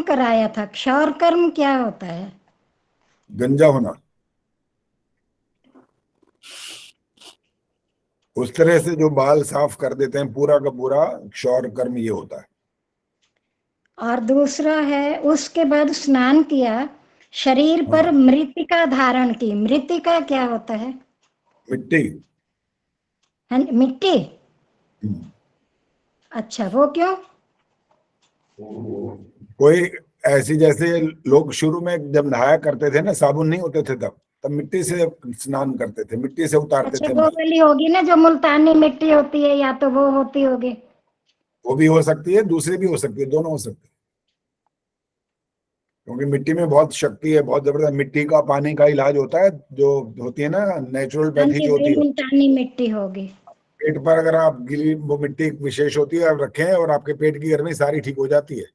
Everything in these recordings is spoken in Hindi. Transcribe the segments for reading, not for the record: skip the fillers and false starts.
कराया था। क्षौर कर्म क्या होता है? गंजा होना। उस तरह से जो बाल साफ कर देते हैं पूरा का पूरा, क्षौर कर्म ये होता है। और दूसरा है, उसके बाद स्नान किया, शरीर पर हाँ, मृतिका धारण की। मृतिका क्या होता है? मिट्टी। है मिट्टी। हम्म। अच्छा, वो क्यों? कोई ऐसी, जैसे लोग शुरू में जब नहाया करते थे ना, साबुन नहीं होते थे तब तब मिट्टी से स्नान करते थे, मिट्टी से उतारते अच्छा, थे वो मैल। वाली होगी ना जो मुल्तानी मिट्टी होती है, या तो वो होती होगी। वो भी हो सकती है, दूसरी भी हो सकती है, दोनों हो सकती है। क्योंकि मिट्टी में बहुत शक्ति है, बहुत जबरदस्त। मिट्टी का पानी का इलाज होता है, जो होती है ना नेचुरल हाँ पैथी जी, जो वही होती है। मुल्तानी मिट्टी होगी। पेट पर अगर आप गिली, वो मिट्टी एक विशेष होती है, आप रखें और आपके पेट की गर्मी सारी ठीक हो जाती है।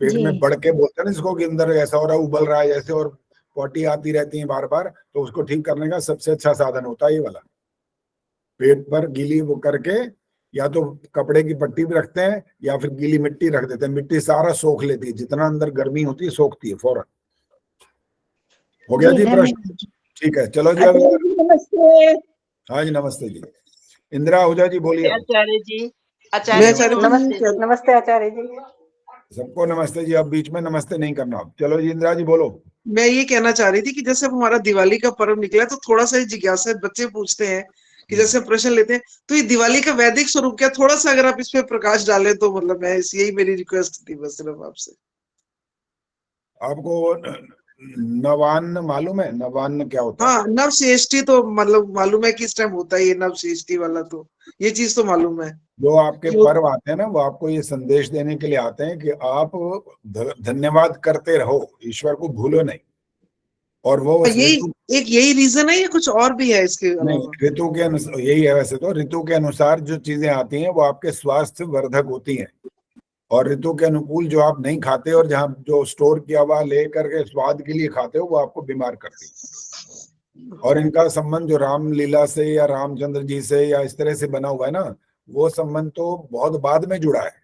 पेट जी में बढ़ के बोलते हैं ना जिसको, कि अंदर ऐसा हो रहा है, उबल रहा है जैसे, और पॉटी आती रहती है बार बार, तो उसको ठीक करने का सबसे अच्छा साधन होता है ये वाला। पेट पर गीली वो करके, या तो कपड़े की पट्टी भी रखते हैं, या फिर गीली मिट्टी रख देते हैं। मिट्टी सारा सोख लेती है, जितना अंदर गर्मी होती है सोखती है फौरन। हो गया जी, जी प्रश्न? धन्यवाद। ठीक है, चलो जी अभी। आचार्य जी नमस्ते। हाँ जी, नमस्ते जी। इंदिरा आहूजा जी बोलिए अब। आचार्य जी। जी आचार्य मैं जी नमस्ते। नमस्ते। नमस्ते आचार्य जी। सबको नमस्ते जी, अब बीच में नमस्ते नहीं करना। अब चलो जी, इंदिरा जी बोलो। मैं ये कहना चाह रही थी कि जैसे अब हमारा दिवाली का पर्व निकला है, तो थोड़ा सा जिज्ञासा बच्चे पूछते हैं कि जैसे प्रश्न लेते हैं, तो ये दिवाली का वैदिक स्वरूप क्या, थोड़ा सा अगर आप इस पे प्रकाश डालें तो मतलब मैं यही मेरी रिक्वेस्ट थी बस सिर्फ आपसे। आपको नवान्न मालूम है? नवान्न क्या होता है? हाँ, नव षष्ठी तो मतलब मालूम है कि इस टाइम होता है ये नव षष्ठी वाला, तो ये चीज तो मालूम है जो आपके कि वो। पर्व आते हैं ना, वो आपको ये संदेश देने के लिए आते हैं कि आप धन्यवाद करते रहो, ईश्वर को भूलो नहीं। और वो उस यही ऋतु, एक यही रीजन है या कुछ और भी है इसके नहीं, अलावा? ऋतु के अनुसार यही है। वैसे तो ऋतु के अनुसार जो चीजें आती हैं वो आपके स्वास्थ्य वर्धक होती हैं। और ऋतु के अनुकूल जो आप नहीं खाते, और जहाँ जो स्टोर किया हुआ लेकर के स्वाद के लिए खाते हो, वो आपको बीमार करती है। और इनका संबंध जो रामलीला से या रामचंद्र जी से या इस तरह से बना हुआ है ना, वो संबंध तो बहुत बाद में जुड़ा है।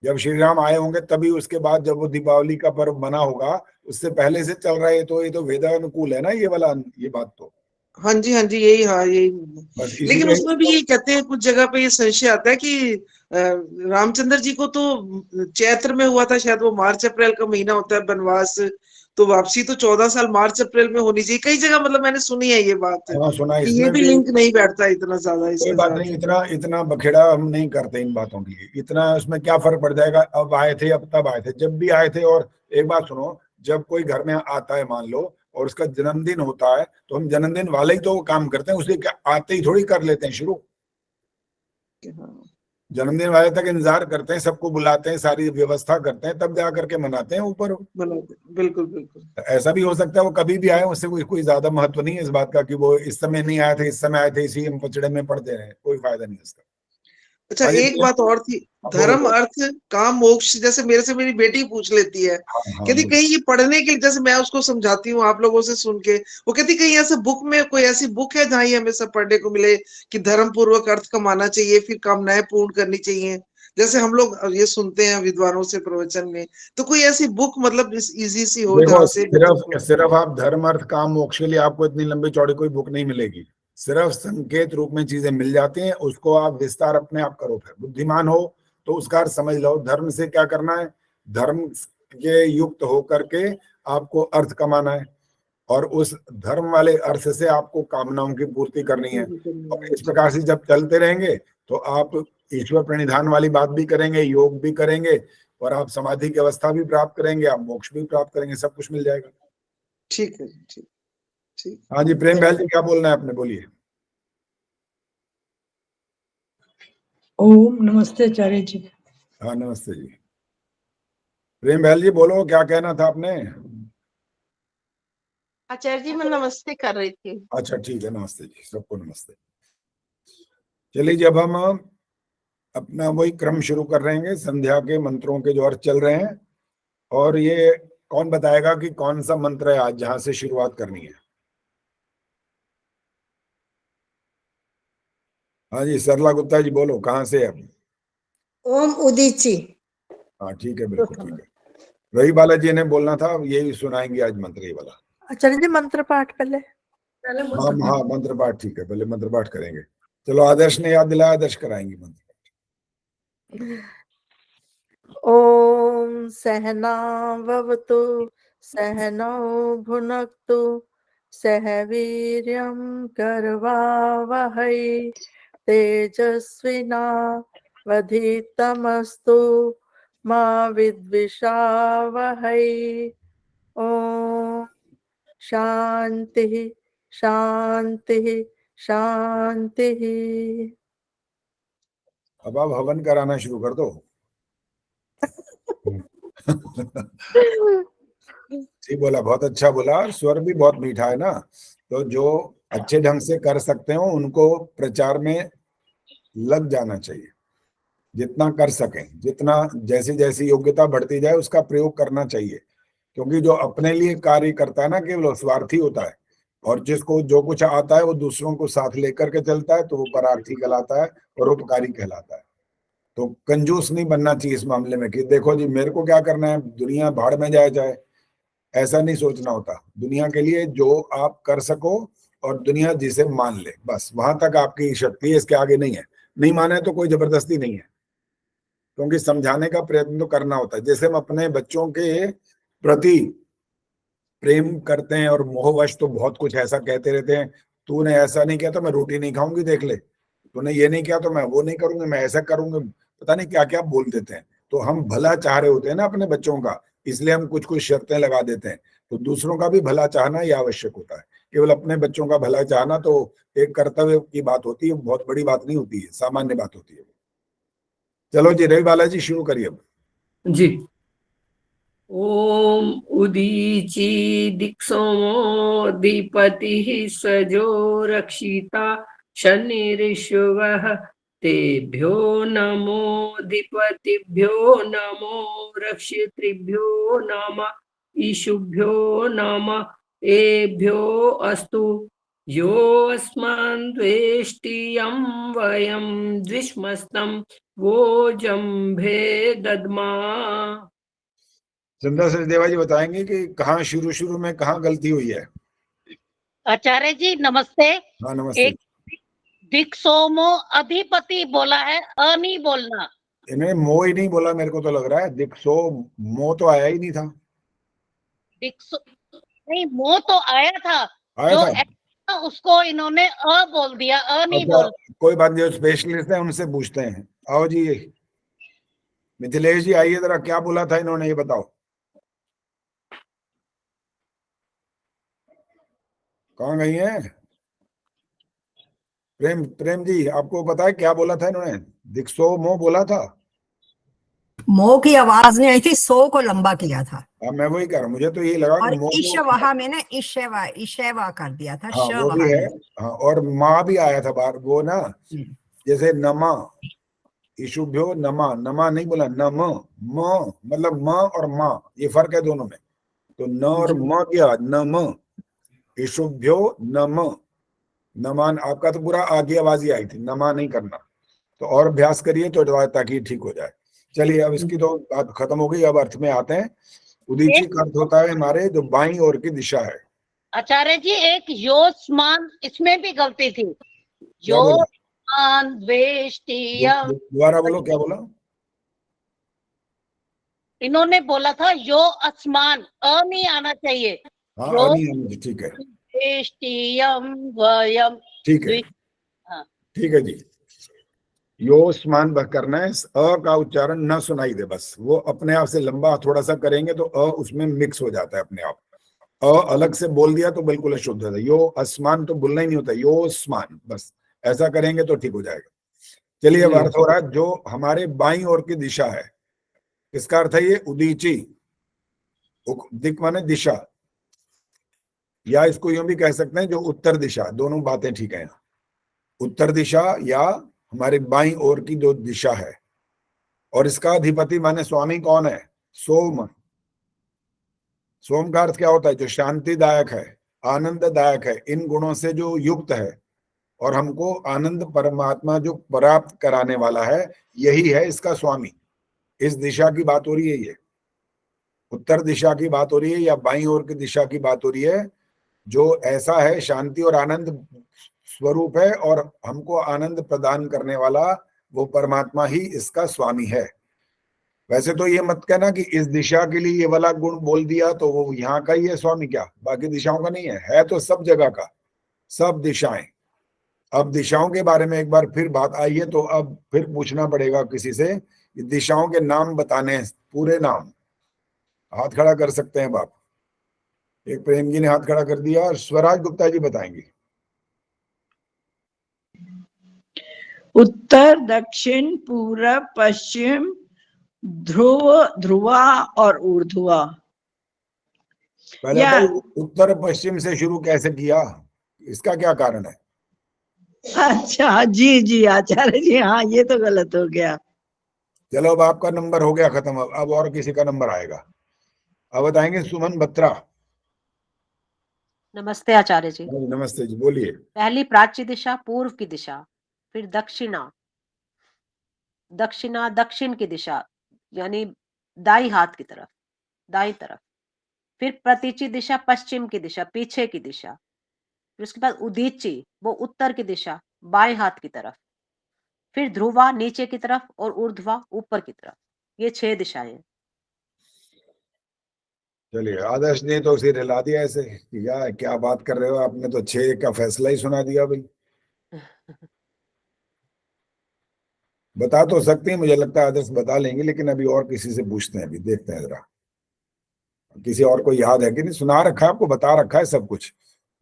जब श्री राम आए होंगे तभी, उसके बाद जब वो दीपावली का पर्व बना होगा, उससे पहले से चल रहा है। तो ये तो वेदानुकूल है ना ये वाला, ये बात तो। हाँ जी, हाँ जी, यही, हाँ यही। बस लेकिन इसीलिए। उसमें भी यही कहते हैं, कुछ जगह पे ये संशय आता है कि रामचंद्र जी को तो चैत्र में हुआ था शायद, वो मार्च अप्रैल का महीना होता है वनवास, तो वापसी तो 14 साल मार्च अप्रैल में होनी चाहिए। कई जगह मतलब मैंने सुनी है ये बात, हाँ, सुना है कि ये इसमें भी भी। लिंक नहीं बैठता इतना ज्यादा कोई इसके बात साथ। नहीं, इतना इतना बखेड़ा हम नहीं करते इन बातों के लिए। इतना उसमें क्या फर्क पड़ जाएगा? अब आए थे, अब तब आए थे, जब भी आए थे। और एक बात सुनो, जब कोई घर में आता है मान लो, और उसका जन्मदिन होता है, तो हम जन्मदिन वाले ही तो वो काम करते हैं, उसके आते ही थोड़ी कर लेते हैं शुरू। हाँ, जन्मदिन वाले तक इंतजार करते हैं, सबको बुलाते हैं, सारी व्यवस्था करते हैं, तब जा करके मनाते हैं ऊपर। बनाते बिल्कुल बिल्कुल। ऐसा भी हो सकता है वो कभी भी आए, उससे कोई कोई ज्यादा महत्व नहीं है इस बात का, कि वो इस समय नहीं आए थे, इस समय आए थे, इसी हम पचड़े में पड़ते रहे, कोई फायदा नहीं इसका। अच्छा, हाँ जी, एक बात और थी, बोलो धर्म बोलो। अर्थ काम मोक्ष, जैसे मेरे से मेरी बेटी पूछ लेती है, हाँ हाँ, कहती बोलो। कहीं ये पढ़ने के लिए, जैसे मैं उसको समझाती हूँ आप लोगों से सुन के, वो कहती कहीं ऐसे बुक में कोई ऐसी बुक है जहाँ ये हमें सब पढ़ने को मिले कि धर्म पूर्वक अर्थ कमाना चाहिए, फिर कामनाएं पूर्ण करनी चाहिए, जैसे हम लोग ये सुनते हैं विद्वानों से प्रवचन में, तो कोई ऐसी बुक मतलब इजी सी हो देखो, जहाँ से बच्चों सिर्फ को। सिर्फ आप धर्म अर्थ काम मोक्ष के लिए आपको इतनी लंबी चौड़ी कोई बुक नहीं मिलेगी। सिर्फ संकेत रूप में चीजें मिल जाती हैं, उसको आप विस्तार अपने आप करो। फिर बुद्धिमान हो तो उसका अर्थ समझ लो। धर्म से क्या करना है? धर्म के युक्त होकर के आपको अर्थ कमाना है, और उस धर्म वाले अर्थ से आपको कामनाओं की पूर्ति करनी है। और इस प्रकार से जब चलते रहेंगे, तो आप ईश्वर प्रणिधान वाली बात भी करेंगे, योग भी करेंगे, और आप समाधि की अवस्था भी प्राप्त करेंगे, आप मोक्ष भी प्राप्त करेंगे, सब कुछ मिल जाएगा। ठीक है, ठीक, ठीक। हाँ जी, प्रेम बहल थैंक जी क्या बोलना है आपने? बोलिए। ओम नमस्ते आचार्य जी। हाँ, नमस्ते जी। प्रेम बहल जी बोलो, क्या कहना था आपने? आचार्य जी मैं नमस्ते कर रही थी। अच्छा ठीक है, नमस्ते जी, सबको नमस्ते। चलिए, जब हम अपना वही क्रम शुरू कर रहे हैं, संध्या के मंत्रों के जो अर्थ चल रहे हैं। और ये कौन बताएगा कि कौन सा मंत्र है आज जहां से शुरुआत करनी है? हाँ जी, सरला गुप्ता जी बोलो, कहाँ से है आप? ओम उदीची। हाँ ठीक है, बिल्कुल ठीक है। वही बालाजी ने बोलना था, यही सुनाएंगे आज मंत्र ये वाला। आचार्य जी मंत्र पाठ पहले हाँ हाँ, मंत्र पाठ ठीक है, पहले मंत्र पाठ करेंगे। चलो आदर्श ने याद दिलाया, आदर्श कराएंगे मंत्र। ओम सहनाववतु सहनौ भुनक्तु सह वीर्यं करवावहै तेजस्विनावधीतमस्तु मा विद्विषावहै। ओम शांति शांति शांति। अब आप हवन कराना शुरू कर दो। ठीक बोला, बहुत अच्छा बोला, और स्वर भी बहुत मीठा है ना। तो जो अच्छे ढंग से कर सकते हो उनको प्रचार में लग जाना चाहिए, जितना कर सकें, जितना जैसी जैसी योग्यता बढ़ती जाए उसका प्रयोग करना चाहिए। क्योंकि जो अपने लिए कार्य करता है ना, केवल स्वार्थी होता है, और जिसको जो कुछ आता है वो दूसरों को साथ लेकर के चलता है, तो वो परार्थी कहलाता है, परोपकारी कहलाता है। तो कंजूस नहीं बनना चाहिए इस मामले में कि देखो जी मेरे को क्या करना है, दुनिया भाड़ में जाए, ऐसा नहीं सोचना होता। दुनिया के लिए जो आप कर सको और दुनिया जिसे मान ले, बस वहां तक आपकी शक्ति है, इसके आगे नहीं है। नहीं माने तो कोई जबरदस्ती नहीं है, क्योंकि समझाने का प्रयत्न तो करना होता है। जैसे हम अपने बच्चों के प्रति प्रेम करते हैं और मोहवश तो बहुत कुछ ऐसा कहते रहते हैं, तूने ऐसा नहीं किया तो मैं रोटी नहीं खाऊंगी, देख ले, तूने ये नहीं किया तो मैं वो नहीं करूंगी, मैं ऐसा करूंगी, पता नहीं क्या क्या बोल देते हैं। तो हम भला चाह रहे होते हैं ना अपने बच्चों का, इसलिए हम कुछ कुछ शर्तें लगा देते हैं। तो दूसरों का भी भला चाहना ये आवश्यक होता है। केवल अपने बच्चों का भला चाहना तो एक कर्तव्य की बात होती है, बहुत बड़ी बात नहीं होती है, सामान्य बात होती है। चलो जी, रवि बालाजी शुरू करिए अब। जी। ओम उदीची दिक्सोमो दीपतिः सजो रक्षिता शनिरिश्वः तेभ्यो नमो दीपतिभ्यो नमो रक्षितृभ्यो नमः ईशुभ्यो नमः एभ्यो अस्तु यो अस्मान् द्वेष्टियं वयं द्विष्मस्तं वोजम्भे दद्मा। चंदा सचदेवा जी बताएंगे कि कहाँ शुरू में कहाँ गलती हुई है। आचार्य जी नमस्ते। हाँ नमस्ते। एक दिक्सोमो अधिपति बोला है, अ नहीं बोलना। इन्हें मो ही नहीं बोला, मेरे को तो लग रहा है दिक्सो मो तो आया ही नहीं था। दिक्सो नहीं, मो तो आया था, आया जो था उसको इन्होंने अ बोल दिया, अ नहीं बोल। कोई बात नहीं, स्पेशलिस्ट है उनसे पूछते हैं। आओ जी मिथिलेश जी आइए, जरा क्या बोला था इन्होंने ये बताओ। कहाँ गई हैं प्रेम जी, आपको पता है क्या बोला था इन्होंने? दिक्सो मो बोला था। मो की आवाज नहीं आई थी, सो को लंबा किया था। मैं वही कह रहा हूँ, मुझे तो ये लगा और कि मो ईशवहा में ना ईशवा कर दिया था। हाँ वो भी है। हाँ, और माँ भी आया था बाहर वो ना, जैसे नमा, ईशुभ्यो नमा, नमा नहीं बोला, नम म, मतलब म और माँ, ये फर्क है दोनों में। तो न और म क्या, नम, ईशुभ्यो नम, नमान। आपका तो पूरा आगे आवाज ही आई थी, नमा नहीं करना। तो और अभ्यास करिए तो ताकि ठीक हो जाए। चलिए अब इसकी तो बात खत्म हो गई, अब अर्थ में आते हैं। उदीची का अर्थ होता है हमारे जो बाईं ओर की दिशा है। आचार्य जी एक योस्मान, इसमें भी गलती थी। योस्मान द्वेष्टियम, दोबारा बोलो, क्या बोला? इन्होंने बोला था यो अस्मान, अ नहीं आना चाहिए। हाँ नहीं, ठीक है, द्वेष्टियम वयम, ठीक है, हाँ ठीक है जी। योस्मान करना है, अ का उच्चारण न सुनाई दे, बस वो अपने आप से लंबा थोड़ा सा करेंगे तो अ उसमें मिक्स हो जाता है अपने आप। अ अलग से बोल दिया तो बिल्कुल अशुद्ध है। यो अस्मान तो बोलना ही नहीं होता, योस्मान, बस ऐसा करेंगे तो ठीक हो जाएगा। चलिए अब अर्थ हो रहा है जो हमारे बाईं ओर की दिशा है, इसका अर्थ है ये उदीची। दिक माने दिशा, या इसको यूं भी कह सकते हैं जो उत्तर दिशा, दोनों बातें ठीक है यहाँ। उत्तर दिशा या हमारे बाईं ओर की जो दिशा है, और इसका अधिपति माने स्वामी कौन है? सोम। सोम का अर्थ क्या होता है? जो शांतिदायक है, आनंददायक है, इन गुणों से जो युक्त है और हमको आनंद परमात्मा जो प्राप्त कराने वाला है, यही है इसका स्वामी। इस दिशा की बात हो रही है, ये उत्तर दिशा की बात हो रही है या बाईं ओर की दिशा की बात हो रही है। जो ऐसा है शांति और आनंद स्वरूप है और हमको आनंद प्रदान करने वाला वो परमात्मा ही इसका स्वामी है। वैसे तो ये मत कहना कि इस दिशा के लिए ये वाला गुण बोल दिया तो वो यहाँ का ही है स्वामी, क्या बाकी दिशाओं का नहीं है तो सब जगह का, सब दिशाएं। अब दिशाओं के बारे में एक बार फिर बात आई है तो अब फिर पूछना पड़ेगा किसी से, दिशाओं के नाम बताने हैं, पूरे नाम। हाथ खड़ा कर सकते हैं बाप। एक प्रेम जी ने हाथ खड़ा कर दिया, स्वराज गुप्ता जी बताएंगे। उत्तर, दक्षिण, पूरब, पश्चिम, ध्रुव, ध्रुवा और ऊर्ध्वा। पहले तो उत्तर पश्चिम से शुरू कैसे किया, इसका क्या कारण है? अच्छा जी जी आचार्य जी, हाँ ये तो गलत हो गया। चलो अब आपका नंबर हो गया खत्म, अब और किसी का नंबर आएगा। अब बताएंगे सुमन बत्रा। नमस्ते आचार्य जी। नमस्ते जी, बोलिए। पहली प्राच्य दिशा पूर्व की दिशा, फिर दक्षिणा, दक्षिणा दक्षिण की दिशा यानी दाई हाथ की तरफ, दाई तरफ। फिर प्रतीची दिशा पश्चिम की दिशा, पीछे की दिशा। फिर उसके बाद उदीची, वो उत्तर की दिशा, बाएं हाथ की तरफ। फिर ध्रुवा नीचे की तरफ और ऊर्ध्वा ऊपर की तरफ। ये 6 दिशाएं। चलिए, आदर्श ने तो उसे हिला दिया ऐसे, या क्या बात कर रहे हो, आपने तो 6 का फैसला ही सुना दिया भाई। बता तो सकते हैं, मुझे लगता है आदर्श बता लेंगे, लेकिन अभी और किसी से पूछते हैं, अभी देखते हैं जरा किसी और को याद है कि नहीं। सुना रखा है आपको, बता रखा है सब कुछ।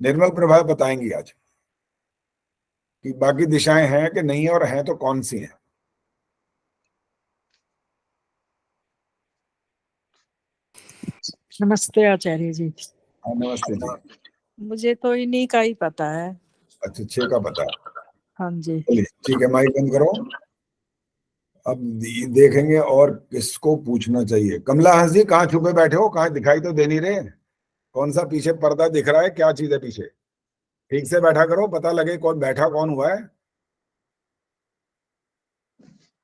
निर्मल प्रभा बताएंगी आज कि बाकी दिशाएं हैं कि नहीं है, और हैं तो कौन सी हैं। नमस्ते आचार्य जी। हाँ नमस्ते जी। मुझे तो इन्हीं का ही पता है। अच्छा, 6 का पता है। हाँ जी। चलिए ठीक है, माइक बंद करो। अब देखेंगे और किसको पूछना चाहिए। कमला हंस जी, कहाँ छुपे बैठे हो, कहाँ दिखाई तो दे नहीं रहे। कौन सा पीछे पर्दा दिख रहा है, क्या चीज है पीछे? ठीक से बैठा करो, पता लगे कौन बैठा कौन हुआ है।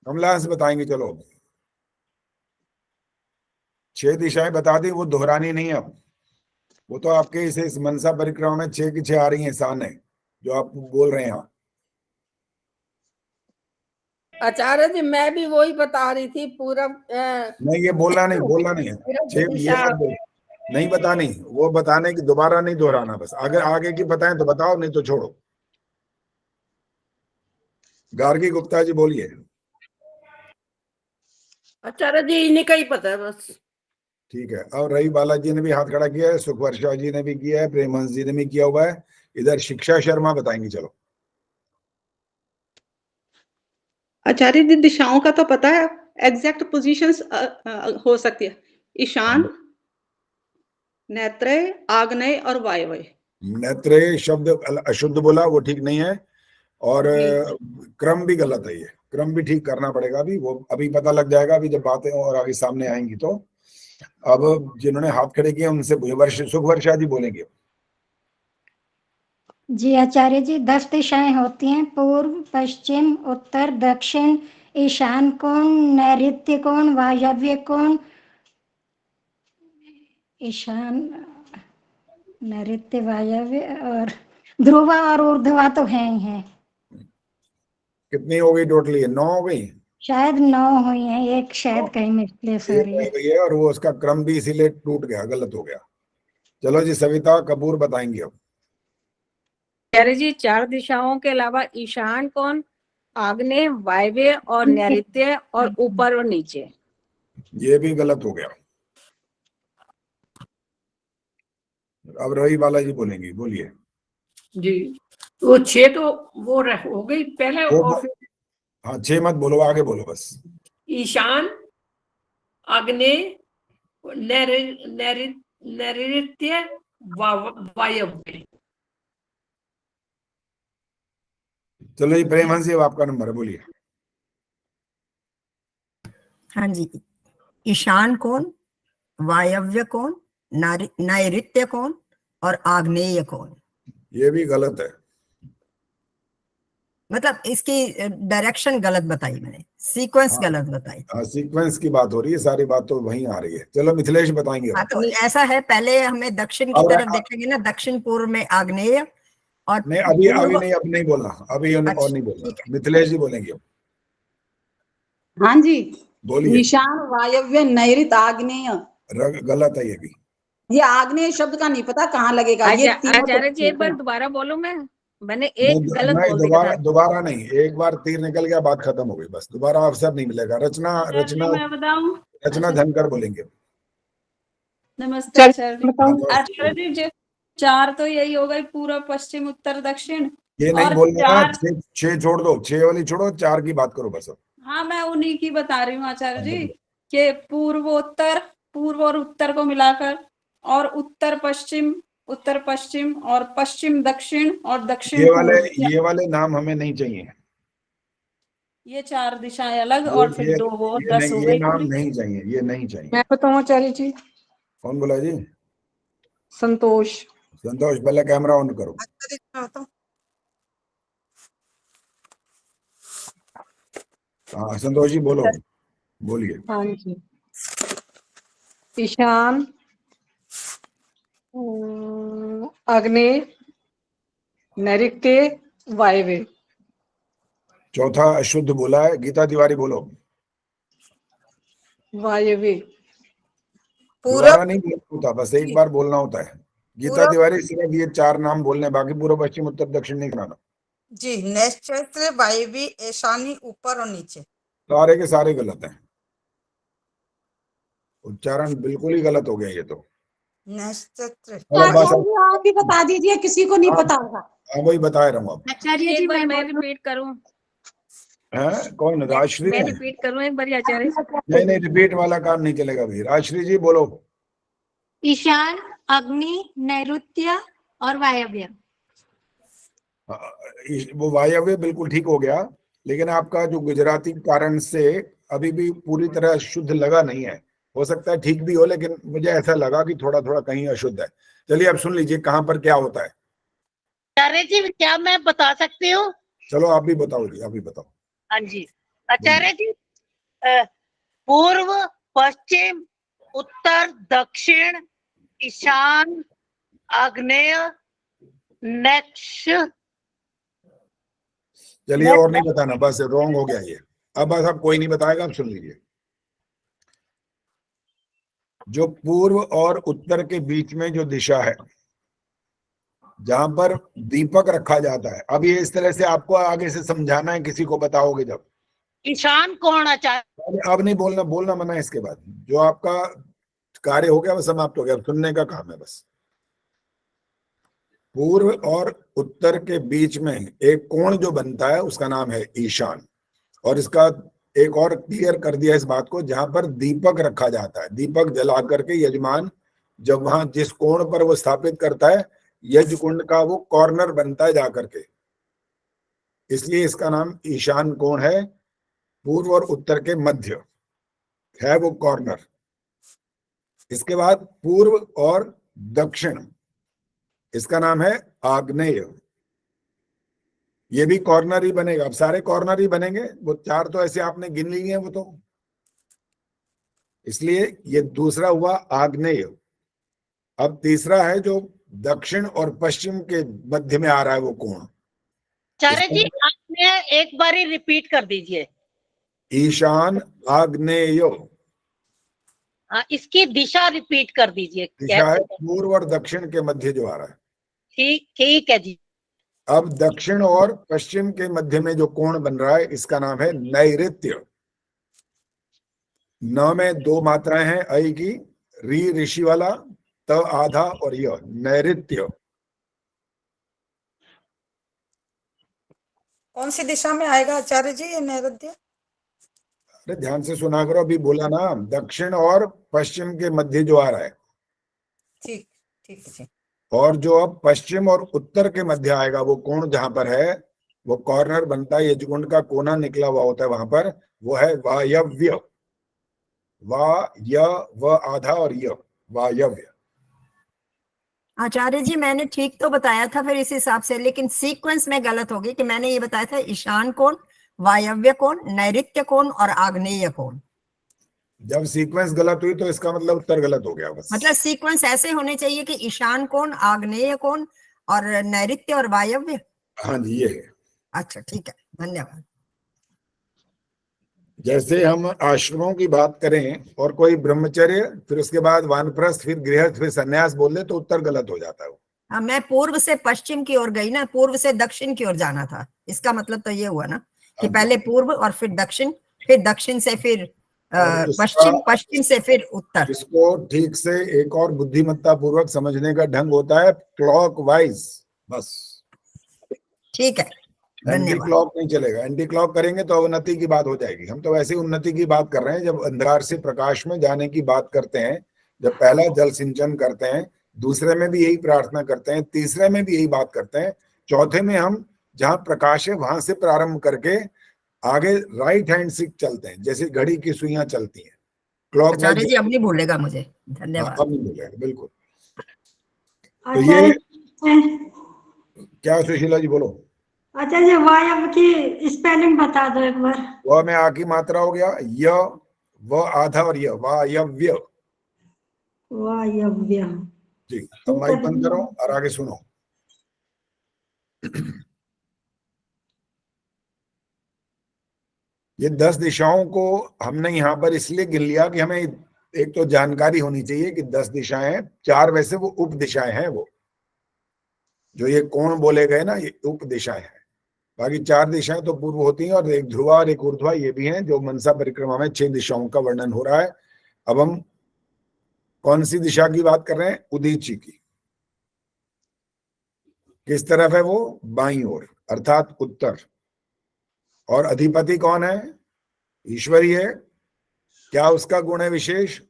कमला हंस बताएंगे। चलो 6 दिशाएं बता दी, वो दोहरानी नहीं है अब। वो तो आपके इस मनसा परिक्रमा में 6 की 6 आ रही है, आसान है जो आप बोल रहे हैं। आचार्य जी मैं भी वही बता रही थी, पूरब नहीं, ये बोलना नहीं है। 6 ये नहीं बतानी, वो बताने की दोबारा नहीं दोहराना, बस अगर आगे की बताएं तो बताओ, नहीं तो छोड़ो। गार्गी गुप्ता जी बोलिए। आचार्य जी इन्हीं का ही पता है बस। ठीक है, और रवि बालाजी ने भी हाथ खड़ा किया है, सुखवर्षा जी ने भी किया है, प्रेमहंस जी ने भी किया हुआ है। इधर शिक्षा शर्मा बताएंगी। चलो आचार्य जी दिशाओं का तो पता है, एग्जैक्ट पोजीशंस हो सकती है। ईशान, नेत्रेय, आग्नेय और वायव्य। नेत्रेय शब्द अशुद्ध बोला, वो ठीक नहीं है, और क्रम भी गलत है। ये क्रम भी ठीक करना पड़ेगा अभी, वो अभी पता लग जाएगा अभी जब बातें और आगे सामने आएंगी। तो अब जिन्होंने हाथ खड़े किए उनसे सुखवर्षा जी बोलेंगे। जी आचार्य जी, 10 दिशाएं होती हैं, पूर्व, पश्चिम, उत्तर, दक्षिण, ईशान कोण, नैऋत्य कोण, वायव्य कोण, ईशान, नैऋत्य, वायव्य और ध्रुवा और ऊर्ध्वा तो है ही है। कितनी हो गई टोटली? 9 हो गई शायद 9 हुई हैं, एक शायद कहीं मिस्टेक हो रही है। और वो उसका क्रम भी इसीलिए टूट गया, गलत हो गया। चलो जी, सविता कपूर बताएंगे अब। आचार्य जी 4 दिशाओं के अलावा ईशान कोण, आग्नेय, वायव्य और नैऋत्य और ऊपर और नीचे, ये भी गलत हो गया। अब रवि बालाजी बोलेंगी, बोलिए जी। वो 6 तो वो हो गई पहले, और फिर हाँ 6 मत बोलो, आगे बोलो बस। ईशान, आग्नेय, नैऋत्य, वायव्य। चलो जी, प्रेमहंस जी अब आपका नंबर है, बोलिए। हाँ जी। ईशान कोण, वायव्य कोण, नैऋत्य कोण और आग्नेय कोण। ये भी गलत है। मतलब इसकी डायरेक्शन गलत बताई मैंने, सीक्वेंस हाँ। गलत बताई। हाँ, सीक्वेंस की बात हो रही है, सारी बात तो वहीं आ रही है। चलो मिथिलेश बताएंगे। हाँ तो ऐसा है, पहले हमें दक्षिण की अब- तरफ देखेंगे ना, दक्षिण पूर्व में आग्नेय और नहीं अभी पूर्व। नहीं, अब नहीं बोलना, अभी और अच्छा, नहीं बोलना। ठीक है। मिथिलेश जी बोलेंगे अब। हाँ जी, बोलिए। ईशान वायव्य नैऋत आग्नेय, गलत है ये भी। ये आग्नेय शब्द का नहीं पता कहाँ लगेगा, ये तीनों तो आचार्य जी एक ठीक बार है। दोबारा बोलो, मैंने एक गलत नहीं, बोल दिया था। दोबारा नहीं, एक बार तीर निकल गया, बात खत्म हो गई, बस दोबारा अवसर नहीं मिलेगा। मैं बताऊं? रचना धनकर बोलेंगे। नमस्ते चल आचार्य जी। बताओ। आचार्य जी जो 4 तो यही हो गई, पूर्व पश्चिम उत्तर दक्षिण। ये नहीं और बोलना, 4 छह छोड़ दो, 6 वाली छोड़ो, 4 की बात करो बस अब। हाँ मैं उन्हीं की बता रही हूँ आचार्य जी, बोलो। कि पूर्व और उत्तर को मिलाकर, और उत्तर पश्चिम और पश्चिम दक्षिण और दक्षिण पूर्व, ये वाले नाम हमें नहीं चाहिए। ये 4 दिशाएं अलग, और फिर 2 वो 10 हो ये गई नाम पूरी। नहीं चाहिए, ये नहीं चाहिए। मैं बताऊँ आचार्य जी? कौन बोला जी? संतोष। संतोष, पहले कैमरा ऑन करो। हाँ संतोष जी बोलो, बोलिए। हाँ जी, ईशान, आग्नेय, नैऋत्य, वायव्य। चौथा अशुद्ध बोला है। गीता तिवारी बोलो। वायव्य। दोबारा नहीं बोलना होता, बस एक बार बोलना होता है। गीता तिवारी सिर्फ ये 4 नाम बोलने, बाकी पूर्व पश्चिम उत्तर दक्षिण नहीं कराना। जी, नैश्चैत्र, वायव्य, ईशानी, ऊपर और नीचे। सारे के सारे गलत हैं, उच्चारण बिल्कुल ही गलत हो गया ये तो। नैश्चैत्र। आप ही बता दीजिए, किसी को नहीं पता होगा। हाँ वही बता रहा हूँ अब। आचार्य जी मैं रिपीट करूं? हैं? कौन? राजश्री मैं है? रिपीट करूं एक बार आचार्य जी? नहीं, रिपीट वाला काम नहीं चलेगा भाई। राजश्री जी बोलो। ईशान, अग्नि, नैऋत्य और वायव्य। वो वायव्य बिल्कुल ठीक हो गया, लेकिन आपका जो गुजराती कारण से अभी भी पूरी तरह शुद्ध लगा नहीं है। हो सकता है ठीक भी हो, लेकिन मुझे ऐसा लगा कि थोड़ा थोड़ा कहीं अशुद्ध है। चलिए अब सुन लीजिए कहाँ पर क्या होता है। आचार्य जी क्या मैं बता सकती हूँ? चलो आप भी बताओ जी, आप भी बताओ। हाँ जी आचार्य जी, पूर्व पश्चिम उत्तर दक्षिण ईशान आग्नेय नेक्स्ट। चलिए और नहीं बताना, बस रॉन्ग हो गया ये। अब बस अब कोई नहीं बताएगा, अब सुन लीजिए। जो पूर्व और उत्तर के बीच में जो दिशा है, जहां पर दीपक रखा जाता है, अब ये इस तरह से आपको आगे से समझाना है, किसी को बताओगे जब। ईशान कौन आचार्य? अब नहीं बोलना, बोलना मना है इसके बाद। जो आपका कार्य हो गया वो समाप्त हो गया, अब सुनने का काम है बस। पूर्व और उत्तर के बीच में एक कोण जो बनता है उसका नाम है ईशान। और इसका एक और क्लियर कर दिया इस बात को, जहां पर दीपक रखा जाता है, दीपक जला करके यजमान जब वहां जिस कोण पर वो स्थापित करता है, यज्ञ कुंड का वो कॉर्नर बनता है जाकर के, इसलिए इसका नाम ईशान कोण है। पूर्व और उत्तर के मध्य है वो कॉर्नर। इसके बाद पूर्व और दक्षिण, इसका नाम है आग्नेय। ये भी कॉर्नर ही बनेगा, अब सारे कॉर्नर ही बनेंगे। वो 4 तो ऐसे आपने गिन लिए हैं वो तो, इसलिए ये दूसरा हुआ आग्नेय। अब तीसरा है जो दक्षिण और पश्चिम के मध्य में आ रहा है वो कोण। आचार्य जी आपने एक बार ही रिपीट कर दीजिए। ईशान आग्नेय। हाँ इसकी दिशा रिपीट कर दीजिए। दिशा है पूर्व और दक्षिण के मध्य जो आ रहा है। ठीक है जी। अब दक्षिण और पश्चिम के मध्य में जो कोण बन रहा है इसका नाम है नैऋत्य। न में 2 मात्राएं हैं ऐ की, री ऋषि वाला, त आधा और य, नैऋत्य। कौन सी दिशा में आएगा आचार्य जी ये नैऋत्य? अरे ध्यान से सुना करो, अभी बोला ना, दक्षिण और पश्चिम के मध्य जो आ रहा है। ठीक ठीक है। और जो अब पश्चिम और उत्तर के मध्य आएगा वो कोण जहां पर है, वो कॉर्नर बनता है, यजकुंड का कोना निकला हुआ होता है वहां पर, वो है वायव्य। वा य व आधा और य, वायव्य। आचार्य जी मैंने ठीक तो बताया था फिर इस हिसाब से, लेकिन सीक्वेंस में गलत होगी कि मैंने ये बताया था ईशान कोण, वायव्य कोण, नैऋत्य कोण और आग्नेय कोण। जब सीक्वेंस गलत हुई तो इसका मतलब उत्तर गलत हो गया बस। मतलब सीक्वेंस ऐसे होने चाहिए कि ईशान कोण, आग्नेय कोण और नैऋत्य और वायव्य। हाँ जी, ये है। अच्छा ठीक है, धन्यवाद। जैसे हम आश्रमों की बात करें और कोई ब्रह्मचर्य, फिर उसके बाद वानप्रस्थ, फिर गृहस्थ, फिर सन्यास बोल दे तो उत्तर गलत हो जाता है। हाँ, मैं पूर्व से पश्चिम की ओर गई ना, पूर्व से दक्षिण की ओर जाना था, इसका मतलब तो ये हुआ ना कि पहले पूर्व और फिर दक्षिण, फिर दक्षिण से फिर पश्चिम, पश्चिम से फिर उत्तर। इसको ठीक से एक और बुद्धिमत्ता पूर्वक समझने का ढंग होता है क्लॉकवाइज, बस। ठीक है, एंटी क्लॉक नहीं चलेगा। एंटी क्लॉक करेंगे तो अवनति की बात हो जाएगी। हम तो वैसे उन्नति की बात कर रहे हैं। जब अंधकार से प्रकाश में जाने की बात करते हैं, जब पहला जल सिंचन करते हैं, दूसरे में भी यही प्रार्थना करते हैं, तीसरे में भी यही बात करते हैं, चौथे में हम जहां प्रकाश है वहां से प्रारंभ करके आगे राइट हैंड से चलते हैं, जैसे घड़ी की सुइयां चलती हैं। क्लॉक आचार्य जी अब नहीं भूलेगा मुझे, धन्यवाद। अब नहीं भूलेगा, बिल्कुल। तो ये क्या सुशीला जी बोलो। अच्छा जी, वायव्य की स्पेलिंग बता दो एक बार। वह में आ की मात्रा हो गया, य, व आधा और य, वायव्य। वायव्य। जी, अब माइक बंद करो और आगे सुनो। ये 10 दिशाओं को हमने यहाँ पर इसलिए गिन लिया कि हमें एक तो जानकारी होनी चाहिए कि 10 दिशाएं, 4 वैसे वो उप दिशाएं हैं, वो जो ये कोण बोले गए ना, ये उप दिशाएं हैं। बाकी 4 दिशाएं तो पूर्व होती हैं, और एक ध्रुवा और एक ऊर्ध्वा ये भी हैं, जो मनसा परिक्रमा में 6 दिशाओं का वर्णन हो रहा है। अब हम कौन सी दिशा की बात कर रहे हैं? उदीची की। किस तरफ है वो? बाईं ओर, अर्थात उत्तर। और अधिपति कौन है? ईश्वरी है। क्या उसका गुण है विशेष?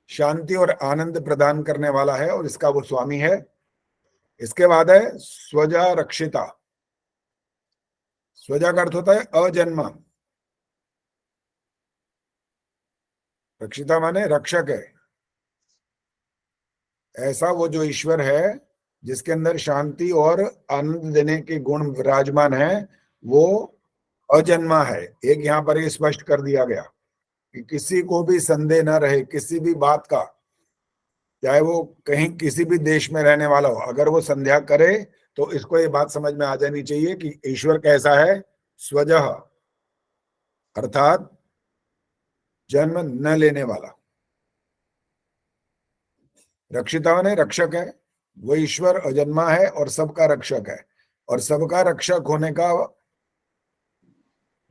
शांति और आनंद प्रदान करने वाला है, और इसका वो स्वामी है। इसके बाद है स्वजा रक्षिता। स्वजा का अर्थ होता है अजन्मा। रक्षिता माने रक्षक है। ऐसा वो जो ईश्वर है जिसके अंदर शांति और आनंद देने के गुण विराजमान है, वो अजन्मा है। एक यहाँ पर ये स्पष्ट कर दिया गया कि किसी को भी संदेह न रहे किसी भी बात का, चाहे वो कहीं किसी भी देश में रहने वाला हो, अगर वो संध्या करे तो इसको ये बात समझ में आ जानी चाहिए कि ईश्वर कैसा है? स्वजः, अर्थात जन्म न लेने वाला। रक्षिता ने रक्षक है, वो ईश्वर अजन्मा है और सबका रक्षक है। और सबका रक्षक होने का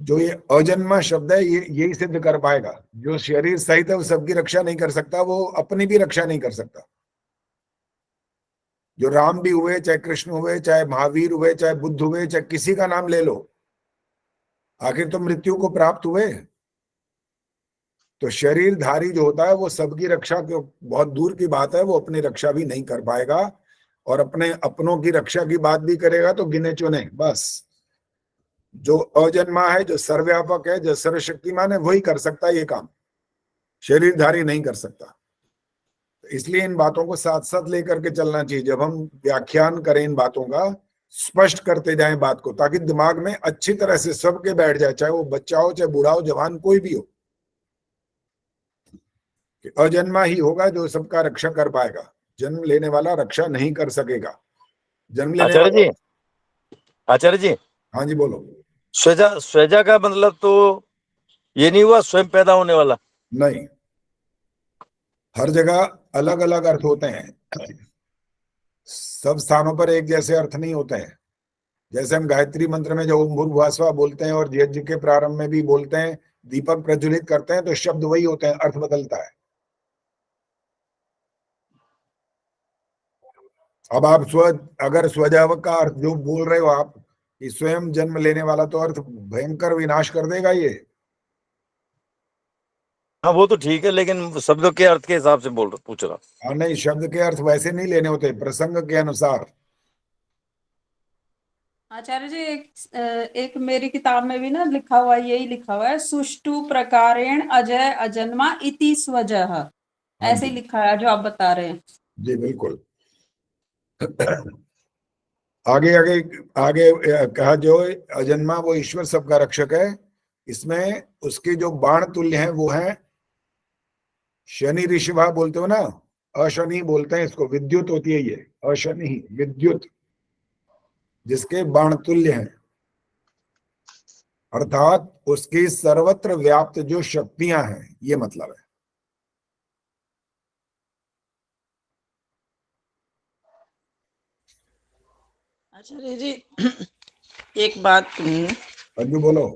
जो ये अजन्मा शब्द है, ये यही सिद्ध कर पाएगा। जो शरीर सहित है वो सबकी रक्षा नहीं कर सकता, वो अपनी भी रक्षा नहीं कर सकता। जो राम भी हुए, चाहे कृष्ण हुए, चाहे महावीर हुए, चाहे बुद्ध हुए, चाहे किसी का नाम ले लो, आखिर तो मृत्यु को प्राप्त हुए। तो शरीरधारी जो होता है वो सबकी रक्षा, क्यों बहुत दूर की बात है, वो अपनी रक्षा भी नहीं कर पाएगा। और अपने अपनों की रक्षा की बात भी करेगा तो गिने चुने बस। जो अजन्मा है, जो सर्वव्यापक है, जो सर्वशक्तिमान है, वही कर सकता है ये काम, शरीरधारी नहीं कर सकता। इसलिए इन बातों को साथ साथ लेकर के चलना चाहिए। जब हम व्याख्यान करें इन बातों का, स्पष्ट करते जाएं बात को, ताकि दिमाग में अच्छी तरह से सबके बैठ जाए, चाहे वो बच्चा हो, चाहे बूढ़ा हो, जवान कोई भी हो। अजन्मा ही होगा जो सबका रक्षा कर पाएगा। जन्म लेने वाला रक्षा नहीं कर सकेगा। जन्म लेने आचार्य जी, हाँ जी बोलो। स्वजा का मतलब तो ये नहीं हुआ स्वयं पैदा होने वाला? नहीं, हर जगह अलग अलग अर्थ होते हैं। सब स्थानों पर एक जैसे अर्थ नहीं होते हैं। जैसे हम गायत्री मंत्र में जो ओम भूर्भुवः बोलते हैं और यज्ञ के प्रारंभ में भी बोलते हैं, दीपक प्रज्वलित करते हैं, तो शब्द वही होते हैं, अर्थ बदलता है। अब आप अगर स्वजाव का अर्थ जो बोल रहे हो आप, कि स्वयं जन्म लेने वाला, तो अर्थ भयंकर विनाश कर देगा ये। हाँ वो तो ठीक है, लेकिन शब्द के अर्थ के हिसाब से पूछ रहा। हाँ नहीं, शब्द के अर्थ वैसे नहीं लेने होते, प्रसंग के अनुसार। आचार्य जी, एक मेरी किताब में भी ना लिखा हुआ, यही लिखा हुआ है, सुष्टु प्रकारेण अजय अजन्मा इति स्वजः। ऐसे ही लिखा है जो आप बता रहे हैं। जी बिल्कुल। आगे आगे आगे कहा जो अजन्मा वो ईश्वर सबका रक्षक है, इसमें उसके जो बाण तुल्य हैं वो है शनि ऋषभा बोलते हो ना, अशनि बोलते हैं इसको, विद्युत होती है ये, अशनि विद्युत, जिसके बाण तुल्य हैं, अर्थात उसकी सर्वत्र व्याप्त जो शक्तियां हैं, ये मतलब है। आचार्य जी एक बात सुनिए, अंजू बोलो।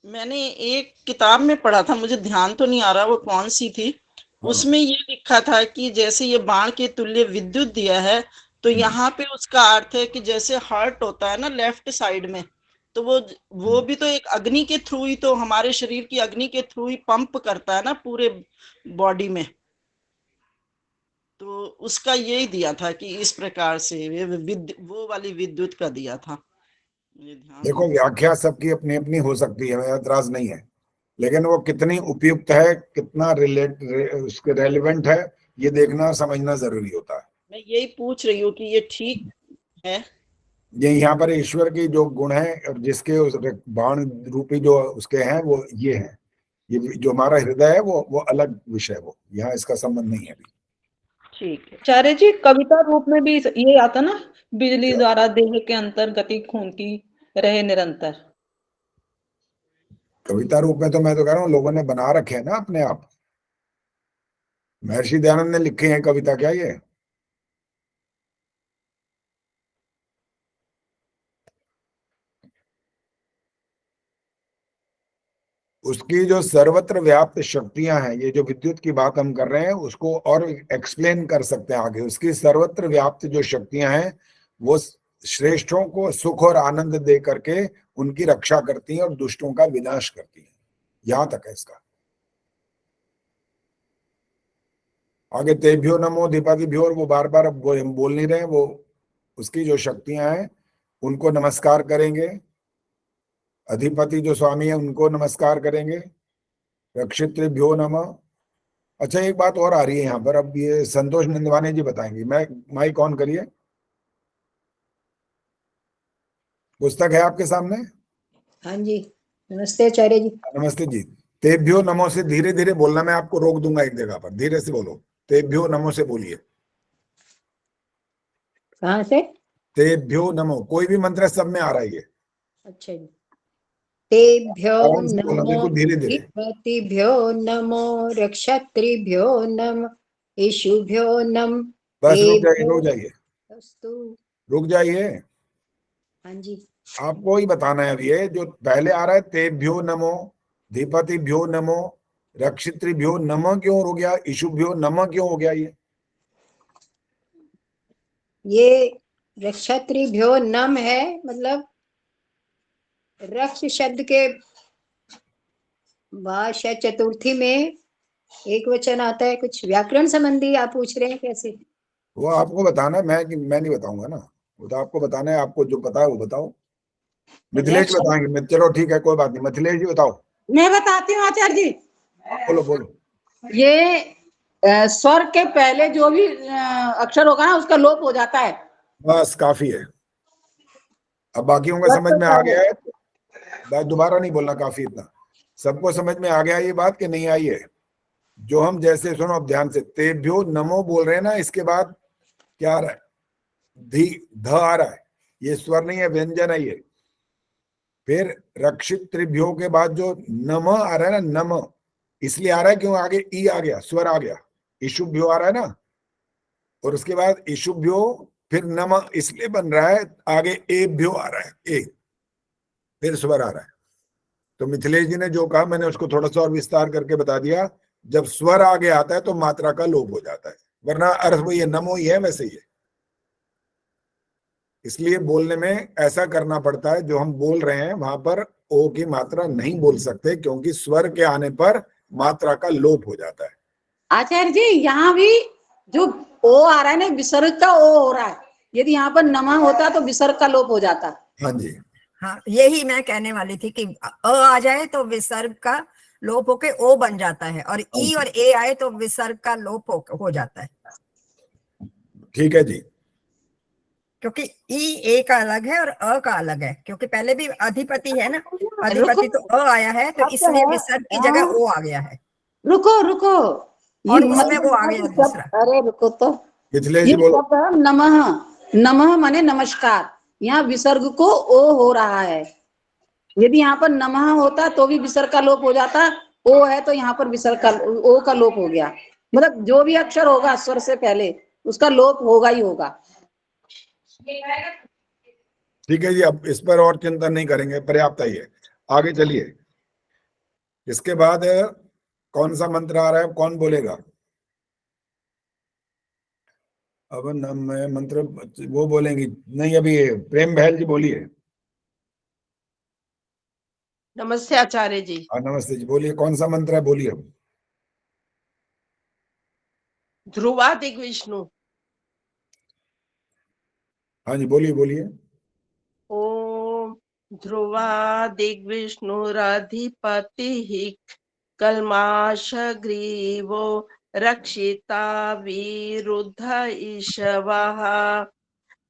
मैंने एक किताब में पढ़ा था, मुझे ध्यान तो नहीं आ रहा वो कौन सी थी, उसमें ये लिखा था कि जैसे ये बाण के तुल्य विद्युत दिया है, तो यहाँ पे उसका अर्थ है कि जैसे हार्ट होता है ना लेफ्ट साइड में, तो वो भी तो एक अग्नि के थ्रू ही, तो हमारे शरीर की अग्नि के थ्रू ही पंप करता है ना पूरे बॉडी में, तो उसका यही दिया था कि इस प्रकार से वो वाली विद्युत का दिया था। देखो व्याख्या सबकी अपनी अपनी हो सकती है, एतराज नहीं है, लेकिन वो कितनी उपयुक्त है, कितना उसके रेलिवेंट है, ये देखना समझना जरूरी होता है। मैं यही पूछ रही हूँ कि ये ठीक है। ये यहाँ पर ईश्वर की जो गुण है और जिसके उस बाण रूपी जो उसके हैं वो ये है, ये जो हमारा हृदय है वो अलग विषय, वो यहाँ इसका संबंध नहीं है अभी। ठीक है आचार्य जी, कविता रूप में भी ये आता ना, बिजली द्वारा देह के अंतर गति खून की रहे निरंतर। कविता रूप में तो मैं तो कह रहा हूँ लोगों ने बना रखे हैं ना अपने आप, महर्षि दयानंद ने लिखे हैं कविता, क्या ये? उसकी जो सर्वत्र व्याप्त शक्तियां हैं, ये जो विद्युत की बात हम कर रहे हैं उसको और एक्सप्लेन कर सकते हैं आगे। उसकी सर्वत्र व्याप्त जो शक्तियां हैं वो श्रेष्ठों को सुख और आनंद दे करके उनकी रक्षा करती हैं और दुष्टों का विनाश करती हैं, यहां तक है इसका। आगे तेभ्यो नमो दीपादिभ्यो, और वो बार बार अब हम बोल नहीं रहे हैं, वो उसकी जो शक्तियां हैं उनको नमस्कार करेंगे, अधिपति जो स्वामी है उनको नमस्कार करेंगे, रक्षितृभ्यो नमः। अच्छा एक बात और आ रही है यहाँ पर, अब ये संतोष नंदवानी जी बताएंगे। माइक ऑन करिए। पुस्तक है आपके सामने? हाँ जी, नमस्ते आचार्य जी। नमस्ते जी। तेभ्यो नमो से धीरे धीरे बोलना, मैं आपको रोक दूंगा एक जगह पर, धीरे से बोलो। तेभ्यो नमो से बोलिए। कहाँ से? तेभ्यो नमो, कोई भी मंत्र सब में आ रहा है ये। अच्छा जी। तेभ्यो नमो बिल्कुल धीरे धीरे। अधिपतिभ्यो नमो रक्षत्रिभ्यो नम ईशुभ्यो नम। बस रुक जाइए अस्तु। रुक जाइए। हाँ जी। आपको ही बताना है अभी, ये जो पहले आ रहा है तेभ्यो नमो, धीपतिभ्यो नमो, रक्षितृभ्यो नमः क्यों हो गया, ईशुभ्यो नमः क्यों हो गया? ये रक्षत्रिभ्यो नम है, मतलब रक्ष शब्द के भाषा चतुर्थी में एक वचन आता है, कुछ व्याकरण संबंधी आप पूछ रहे हैं कैसे? वो आपको बताना है, मैं नहीं बताऊंगा ना, वो तो आपको बताना है। आपको जो पता है वो बताओ। मिथिलेश बताएंगे। चलो ठीक है, कोई बात नहीं। मिथिलेश जी बताओ। मैं बताती हूँ आचार्य जी। बोलो बोलो। ये स्वर के पहले जो भी अक्षर होगा ना उसका लोप हो जाता है। बस काफी है, अब बाकियों का समझ में आ गया है, बात दोबारा नहीं बोलना, काफी इतना। सबको समझ में आ गया ये बात कि नहीं आई है? जो हम जैसे सुनो अब ध्यान से, तेभ्यो नमो बोल रहे हैं ना, इसके बाद क्या आ रहा है? ध आ रहा है, ये स्वर नहीं है, व्यंजन है ये। फिर रक्षित त्रिभ्यो के बाद जो नम आ रहा है ना, नम इसलिए आ रहा है क्यों? आगे ई आ गया, स्वर आ गया, ईशुभ्यो आ रहा है ना, और उसके बाद ईशुभ्यो फिर नम इसलिए बन रहा है, आगे एभ्यो आ रहा है, ए फिर स्वर आ रहा है। तो मिथिलेश जी ने जो कहा मैंने उसको थोड़ा सा और विस्तार करके बता दिया। जब स्वर आगे आता है तो मात्रा का लोप हो जाता है, वरना अर्थ वही है, नमो ही है, वैसे ही है। इसलिए बोलने में ऐसा करना पड़ता है, जो हम बोल रहे हैं वहां पर ओ की मात्रा नहीं बोल सकते, क्योंकि स्वर के आने पर मात्रा का लोप हो जाता है। आचार्य जी यहाँ भी जो ओ आ रहा है ना, विसर्ग का ओ हो रहा है। यदि यहाँ पर नमा होता तो विसर्ग का लोप हो जाता। हाँ जी, हाँ यही मैं कहने वाली थी कि अ आ जाए तो विसर्ग का लोप होके ओ बन जाता है, और ई और ए आए तो विसर्ग का लोप हो जाता है। ठीक है जी। क्योंकि ई ए का अलग है और अ का अलग है, क्योंकि पहले भी अधिपति है ना, अधिपति तो अ आया है, तो इसलिए विसर्ग की जगह ओ आ गया है, रुको रुको, और उसमें वो आ गया दूसरा। अरे रुको तो, मिथिलेश ये जी बोलो। शब्द है नमः, नमः माने नमस्कार, यहाँ विसर्ग को ओ हो रहा है। यदि यहाँ पर नमः होता तो भी विसर्ग का लोप हो जाता, ओ है तो यहाँ पर विसर्ग का ओ का लोप हो गया। मतलब जो भी अक्षर होगा स्वर से पहले उसका लोप होगा ही होगा। ठीक है जी, अब इस पर और चिंतन नहीं करेंगे, पर्याप्त ही है। आगे चलिए। इसके बाद कौन सा मंत्र आ रहा है, कौन बोलेगा? अब मैं मंत्र वो बोलेंगी नहीं, अभी प्रेम बहल जी बोलिए। नमस्ते आचार्य जी। हाँ नमस्ते जी, बोलिए कौन सा मंत्र है, बोलिए। अब ध्रुवा दिग्विष्णु। हाँ जी बोलिए बोलिए। ओम ध्रुवा दिग्विष्णुरधिपतिः कल्माषग्रीवो रक्षिता विरुद्ध ईशवः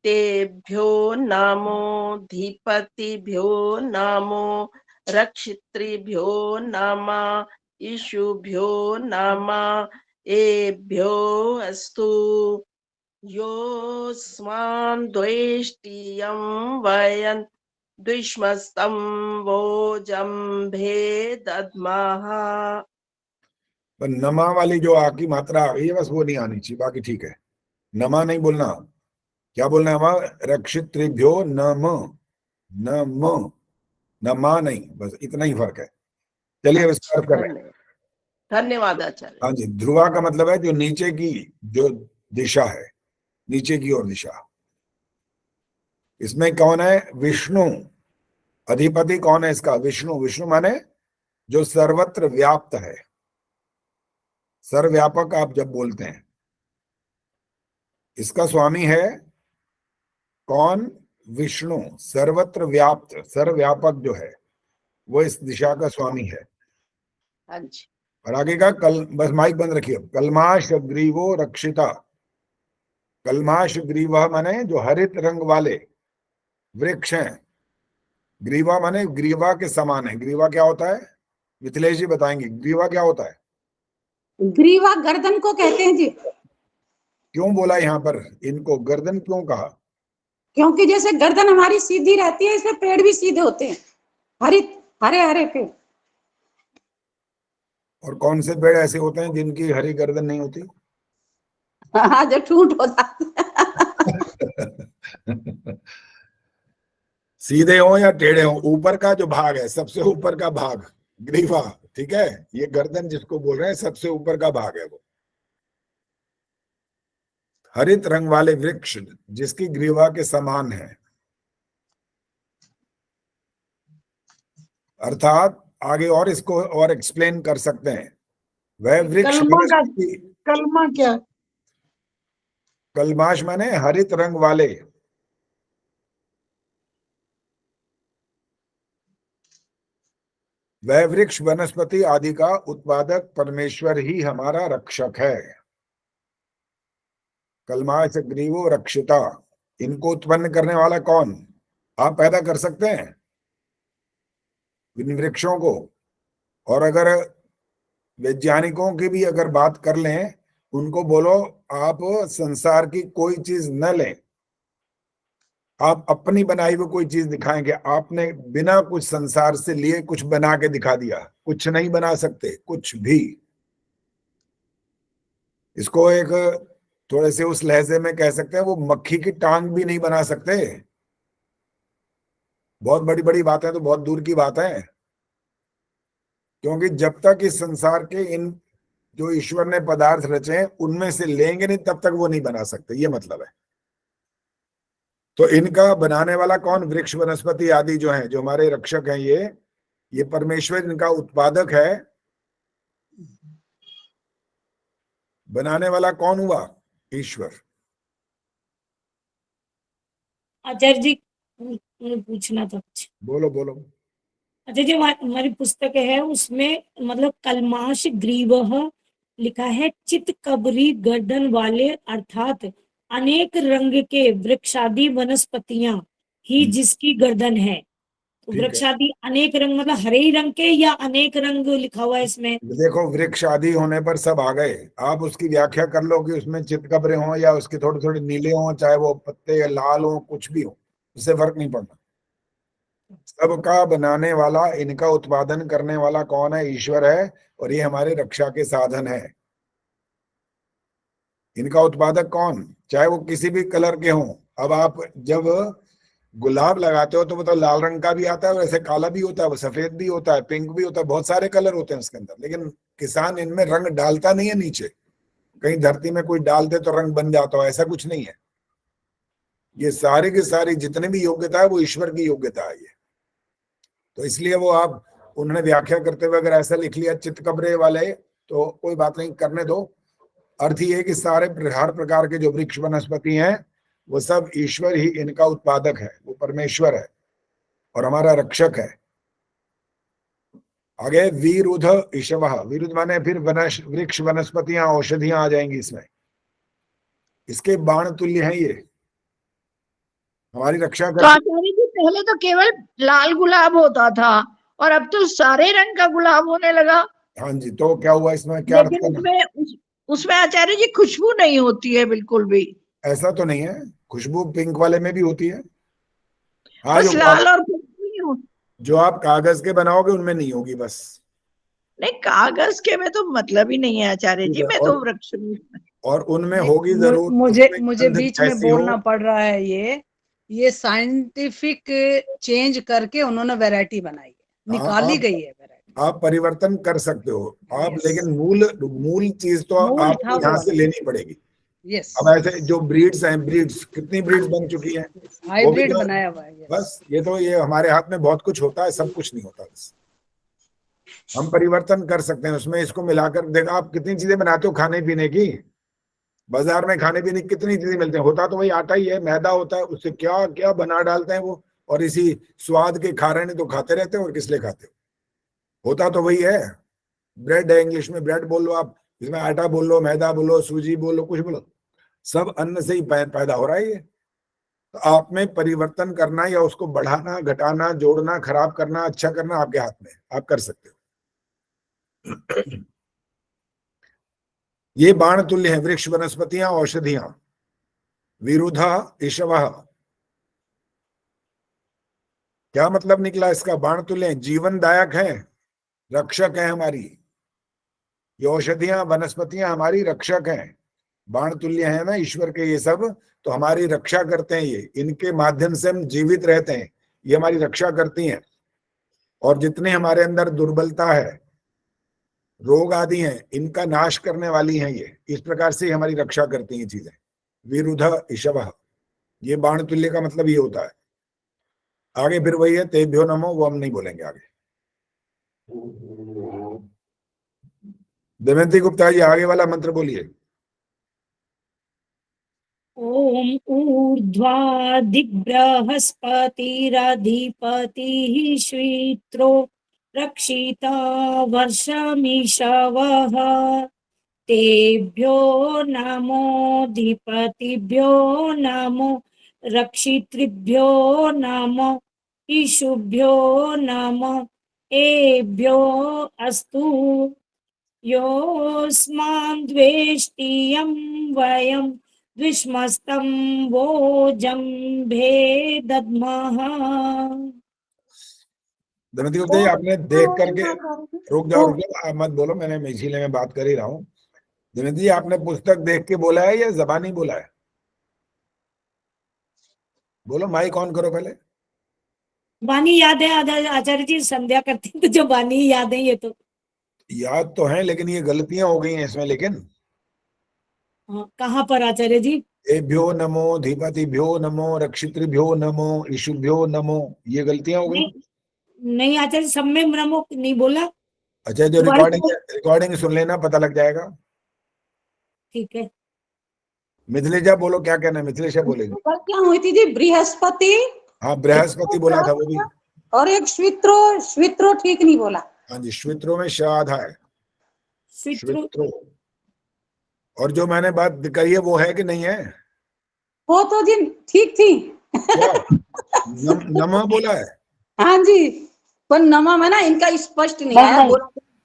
तेभ्यो नमो धिपतिभ्यो नमो रक्षितृभ्यो नमः ईशुभ्यो नमः एभ्यो अस्तु योऽस्मान् द्वेष्टियं वयं द्विष्मस्तं वोजम्भे दद्मः। पर नमा वाली जो आ की मात्रा आ गई है बस वो नहीं आनी चाहिए, बाकी ठीक है। नमा नहीं बोलना, क्या बोलना है वहां? रक्षितृभ्यो नम, नम, नमा नहीं, बस इतना ही फर्क है। चलिए अब इसका अर्थ कर रहे हैं। धन्यवाद आचार्य। हाँ जी, ध्रुवा का मतलब है जो नीचे की जो दिशा है, नीचे की ओर दिशा। इसमें कौन है? विष्णु। अधिपति कौन है इसका? विष्णु। विष्णु माने जो सर्वत्र व्याप्त है, सर्वव्यापक आप जब बोलते हैं। इसका स्वामी है कौन? विष्णु। सर्वत्र व्याप्त, सर्वव्यापक जो है वो इस दिशा का स्वामी है। हाँ जी। और आगे का कल, बस माइक बंद रखिए। कलमाश ग्रीवो रक्षिता। कलमाश ग्रीवा माने जो हरित रंग वाले वृक्ष हैं। ग्रीवा माने ग्रीवा के समान है। ग्रीवा क्या होता है? मिथिलेश जी बताएंगे ग्रीवा क्या होता है। ग्रीवा गर्दन को कहते हैं जी। क्यों बोला यहाँ पर इनको गर्दन क्यों कहा? क्योंकि जैसे गर्दन हमारी सीधी रहती है, इसमें पेड़ भी सीधे होते हैं, हरे हरे पेड़। और कौन से पेड़ ऐसे होते हैं जिनकी हरी गर्दन नहीं होती? हाँ, जो ठूंठ हो जाते सीधे हो या टेढ़े हो, ऊपर का जो भाग है, सबसे ऊपर का भाग ग्रीवा, ठीक है। ये गर्दन जिसको बोल रहे हैं सबसे ऊपर का भाग है वो। हरित रंग वाले वृक्ष जिसकी ग्रीवा के समान है, अर्थात आगे और इसको और एक्सप्लेन कर सकते हैं। वह वृक्ष कलमा क्या? कलमाश माने हरित रंग वाले। वह वृक्ष वनस्पति आदि का उत्पादक परमेश्वर ही हमारा रक्षक है। कलमाश ग्रीवो रक्षिता, इनको उत्पन्न करने वाला कौन? आप पैदा कर सकते हैं इन वृक्षों को। और अगर वैज्ञानिकों की भी अगर बात कर लें, उनको बोलो आप संसार की कोई चीज न लें, आप अपनी बनाई हुई कोई चीज दिखाएंगे। आपने बिना कुछ संसार से लिए कुछ बना के दिखा दिया, कुछ नहीं बना सकते कुछ भी। इसको एक थोड़े से उस लहजे में कह सकते हैं, वो मक्खी की टांग भी नहीं बना सकते। बहुत बड़ी बड़ी बातें तो बहुत दूर की बात है, क्योंकि जब तक इस संसार के इन जो ईश्वर ने पदार्थ रचे उनमें से लेंगे नहीं तब तक वो नहीं बना सकते, ये मतलब है। तो इनका बनाने वाला कौन? वृक्ष वनस्पति आदि जो हैं, जो हमारे रक्षक हैं, ये परमेश्वर इनका उत्पादक है। बनाने वाला कौन हुआ? ईश्वर। आचार्य जी पूछना था कुछ। बोलो बोलो। अच्छा जी, हमारी पुस्तक है उसमें मतलब कलमाश ग्रीवः लिखा है, चित कबरी गर्दन वाले, अर्थात अनेक रंग के वृक्षादि वनस्पतियां ही जिसकी गर्दन है। तो ठीक है। वृक्षादि अनेक रंग मतलब हरे ही रंग के या अनेक रंग लिखा हुआ है इसमें? देखो वृक्ष आदि होने पर सब आ गए, आप उसकी व्याख्या कर लो कि उसमें चितकबरे हों या उसके थोड़े थोड़े नीले हों, चाहे वो पत्ते या लाल हों, कुछ भी हो, उससे फर्क नहीं पड़ना। सबका बनाने वाला, इनका उत्पादन करने वाला कौन है? ईश्वर है, और ये हमारे रक्षा के साधन है। इनका उत्पादक कौन? चाहे वो किसी भी कलर के हों। अब आप जब गुलाब लगाते हो तो वो तो लाल रंग का भी आता है, और ऐसे काला भी होता है, वो सफेद भी होता है, पिंक भी होता है, बहुत सारे कलर होते हैं उसके अंदर। लेकिन किसान इनमें रंग डालता नहीं है नीचे, कहीं धरती में कोई डाल दे तो रंग बन जाता हो, ऐसा कुछ नहीं है। ये सारी की सारी जितनी भी योग्यता है वो ईश्वर की योग्यता है ये। तो इसलिए वो आप उन्होंने व्याख्या करते हुए अगर ऐसा लिख लिया चितकबरे वाले, तो कोई बात नहीं, करने दो। अर्थ ये है कि सारे हर प्रकार के जो वृक्ष वनस्पति हैं वो सब ईश्वर ही इनका उत्पादक है, वो परमेश्वर है और हमारा रक्षक है। आगे विरुद्ध ईशवः, विरुद्ध माने फिर वृक्ष वनस्पतियां औषधियां आ जाएंगी इसमें। इसके बाण तुल्य हैं ये, हमारी रक्षा तो आचार्य जी पहले तो केवल लाल गुलाब होता था और अब तो सारे रंग का गुलाब होने लगा। हाँ जी, तो क्या हुआ इसमें? क्या अर्थ लेकिन करना? उसमें आचार्य जी खुशबू नहीं होती है बिल्कुल भी। ऐसा तो नहीं है, खुशबू पिंक वाले में भी होती है। हाँ, बस लाल और जो आप कागज के बनाओगे उनमें नहीं होगी बस। नहीं, कागज के में तो मतलब ही नहीं है आचार्य जी, मैं तो वृक्ष और उनमें होगी जरूर। मुझे बीच में बोलना पड़ रहा है। ये साइंटिफिक चेंज करके उन्होंने वैरायटी बनाई है, निकाली गई है वैरायटी। आप परिवर्तन कर सकते हो आप, लेकिन मूल चीज तो आपको यहाँ से लेनी पड़ेगी। यस। अब ऐसे जो ब्रीड्स हैं, ब्रीड्स कितनी ब्रीड्स बन चुकी हैं, हाइब्रिड बनाया हुआ है। बस ये हमारे हाथ में बहुत कुछ होता है, सब कुछ नहीं होता। बस हम परिवर्तन कर सकते हैं उसमें, इसको मिलाकर। देखो आप कितनी चीजें बनाते हो खाने पीने की, बाजार में खाने पीने की कितनी चीजें मिलते हैं, होता तो वही आटा ही है, मैदा होता है, उससे क्या क्या बना डालते हैं वो, और इसी स्वाद के खा रहे नहीं तो खाते रहते हैं, और किस लिए खाते हो? होता तो वही है। ब्रेड है, इंग्लिश में ब्रेड बोल लो आप, इसमें आटा बोल लो, मैदा बोलो, सूजी बोलो, कुछ बोलो, सब अन्न से ही पैदा हो रहा है ये। तो आप में परिवर्तन करना या उसको बढ़ाना, घटाना, जोड़ना, खराब करना, अच्छा करना आपके हाथ में, आप कर सकते हो। ये बाण तुल्य है, वृक्ष वनस्पतियां औषधियां। विरुद्धा ईशवः, क्या मतलब निकला इसका? बाण तुल्य जीवनदायक है, रक्षक है हमारी। ये औषधियां वनस्पतियां हमारी रक्षक हैं, बाण तुल्य है ना ईश्वर के ये सब, तो हमारी रक्षा करते हैं ये, इनके माध्यम से हम जीवित रहते हैं, ये हमारी रक्षा करती हैं। और जितने हमारे अंदर दुर्बलता है, रोग आदि हैं, इनका नाश करने वाली हैं ये, इस प्रकार से हमारी रक्षा करती हैं चीजें। विरुद्ध ईशवः, ये बाण तुल्य का मतलब ये होता है। आगे फिर वही है तेभ्यो नमो, वो हम नहीं बोलेंगे आगे। दमयंती गुप्ता जी आगे वाला मंत्र बोलिए। ओम ऊर्ध्वादिबृहस्पतिरधिपतिः श्वित्रो रक्षिता वर्षमीशवः तेभ्यो नमोऽधिपतिभ्यो नमो रक्षितृभ्यो नमो ईशुभ्यो नमः एभ्यो अस्तु योऽस्मान् द्वेष्टियं वयं द्विष्मस्तं वोजम्भे दद्मः। दमयंती गुप्ता जी आपने देख करके, रुक जाओ आप मत बोलो, मैंने इसीलिए मैं बात कर ही रहा हूँ। दमयंती जी आपने पुस्तक देख के बोला है या जबानी बोला है? बोलो, माइक ऑन करो पहले। वाणी याद है आचार्य जी, संध्या करती तो जो वाणी याद है, ये तो याद तो है, लेकिन ये गलतियां हो गई हैं इसमें। लेकिन कहाँ पर आचार्य जी? एभ्यो नमो, धीपतिभ्यो नमो, रक्षितृभ्यो नमो, ईशुभ्यो नमो, ये गलतियां हो गई। नहीं आचार्य, सब में नमो नहीं बोला। अच्छा, जो रिकॉर्डिंग सुन लेना, पता लग जाएगा। ठीक है। मिथिलेशा बोलो, क्या कहना है? मिथिलेशा बोलेगी। क्या हुई थी जी? बृहस्पति। हाँ, बृहस्पति बोला था वो भी, और एक श्वित्रो ठीक नहीं बोला। हाँ जी, श्वित्रो में शाद है, श्वित्रो। और जो मैंने बात कही है वो है कि नहीं है? वो तो जी ठीक थी। क्या नमः बोला है? हाँ जी, पर नमा में ना इनका स्पष्ट नहीं आया।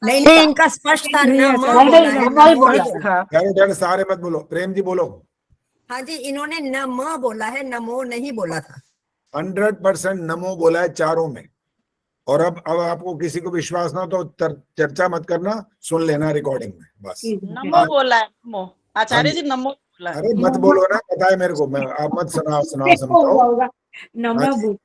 नहीं नहीं, इनका स्पष्ट था, नहीं, नमो ऐसा बोला नहीं, है, नमो ही नमो बोला नहीं। था। ठहरो सारे मत बोलो, प्रेम जी बोलो। हाँ जी, इन्होंने नम बोला है, नमो नहीं बोला था। 100% नमो बोला है चारों में। और अब आपको किसी को विश्वास ना हो तो चर्चा मत करना, सुन लेना रिकॉर्डिंग में बस। नमो बोला है, नमो आचार्य जी, नमो बोला है। अरे मत बोलो ना, पता है मेरे को, मैं आप मत सुनाओ समझाओ। नमो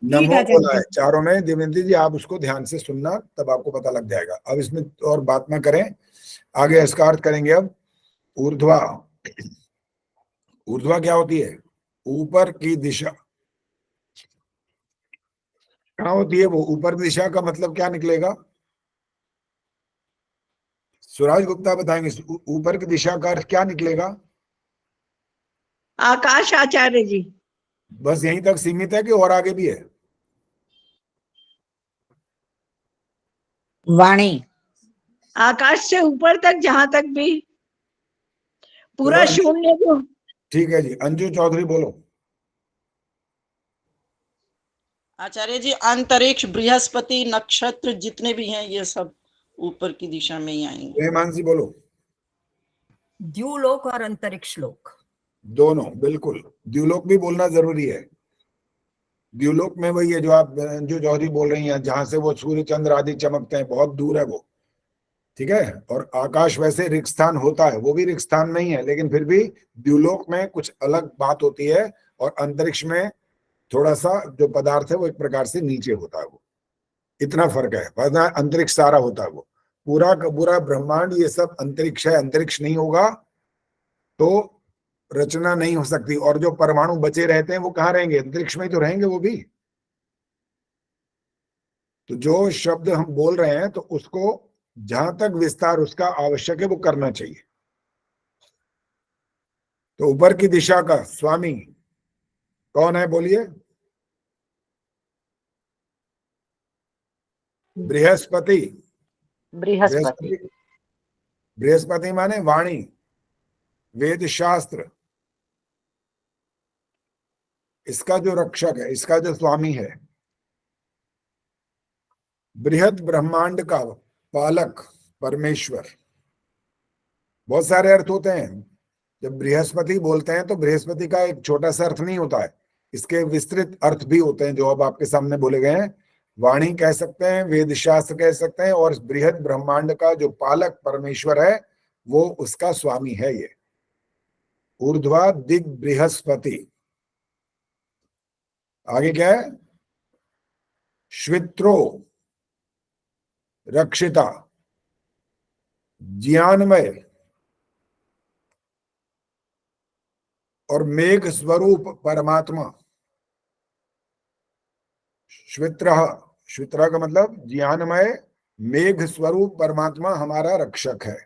नमो बोला है चारों में। देवेंद्र जी आप उसको ध्यान से सुनना, तब आपको पता लग जाएगा। अब इसमें और बात ना करें, आगे इसका अर्थ करेंगे। अब ऊर्ध्वा, ऊर्ध्वा क्या होती है? ऊपर की दिशा। क्या होती है वो ऊपर दिशा? का मतलब क्या निकलेगा? सुराज गुप्ता बताएंगे ऊपर की दिशा का अर्थ क्या निकलेगा? आकाश आचार्य जी। बस यहीं तक सीमित है कि और आगे भी है? वाणी, आकाश से ऊपर तक, जहां तक भी पूरा शून्य जो। ठीक है जी, अंजू चौधरी बोलो। आचार्य जी, अंतरिक्ष, बृहस्पति, नक्षत्र जितने भी हैं ये सब ऊपर की दिशा में ही आएंगे। मानसी बोलो। द्युलोक और अंतरिक्ष लोक दोनों, बिल्कुल। द्युलोक भी बोलना जरूरी है। द्युलोक में वही है जो आप जो चौधरी बोल रही हैं, जहां से वो सूर्य चंद्र आदि चमकते हैं, बहुत दूर है वो, ठीक है। और आकाश वैसे रिक्त स्थान होता है, वो भी रिक्त स्थान नहीं है, लेकिन फिर भी द्युलोक में कुछ अलग बात होती है। और अंतरिक्ष में थोड़ा सा जो पदार्थ है वो एक प्रकार से नीचे होता है, वो इतना फर्क है। वरना अंतरिक्ष सारा होता है, वो पूरा का पूरा ब्रह्मांड ये सब अंतरिक्ष है। अंतरिक्ष नहीं होगा तो रचना नहीं हो सकती। और जो परमाणु बचे रहते हैं वो कहाँ रहेंगे? अंतरिक्ष में ही तो रहेंगे वो भी। तो जो शब्द हम बोल रहे हैं तो उसको जहां तक विस्तार उसका आवश्यक है वो करना चाहिए। तो ऊपर की दिशा का स्वामी कौन है बोलिए? बृहस्पति। बृहस्पति। बृहस्पति माने वाणी, वेद शास्त्र, इसका जो रक्षक है, इसका जो स्वामी है। बृहद ब्रह्मांड का पालक परमेश्वर। बहुत सारे अर्थ होते हैं। जब बृहस्पति बोलते हैं तो बृहस्पति का एक छोटा सा अर्थ नहीं होता है, इसके विस्तृत अर्थ भी होते हैं जो अब आपके सामने बोले गए हैं। वाणी कह सकते हैं, वेद शास्त्र कह सकते हैं, और बृहद ब्रह्मांड का जो पालक परमेश्वर है वो उसका स्वामी है ये। ऊर्ध्वा दिग बृहस्पति। आगे क्या है? श्वित्रो रक्षिता, ज्ञानमय और मेघ स्वरूप परमात्मा। श्वित्र, श्वित्र का मतलब ज्ञानमय मेघ स्वरूप परमात्मा हमारा रक्षक है।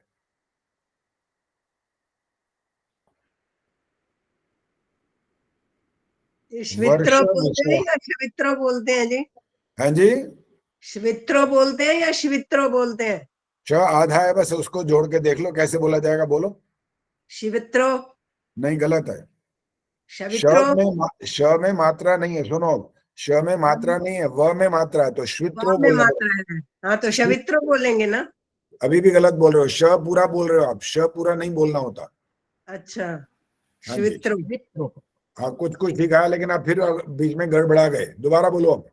श्वित्रो बोलते हैं या श्वित्रो बोलते हैं जी? हाँ जी, श्वित्रो बोलते हैं या श्वित्रो बोलते हैं? च आधा है बस, उसको जोड़ के देख लो कैसे बोला जाएगा, बोलो। श्वित्रो नहीं, गलत है। श में मात्रा नहीं है, सुनो। श में मात्रा नहीं है, व में मात्रा है, तो श्वित्रो में मात्रा है। हाँ तो श्वित्रो बोलेंगे ना। अभी भी गलत बोल रहे हो, श पूरा बोल रहे हो आप, श पूरा नहीं बोलना होता। अच्छा, श्वित्रो। हाँ, कुछ कुछ दिखा है लेकिन आप फिर बीच में गड़बड़ा गए। दोबारा बोलो, अब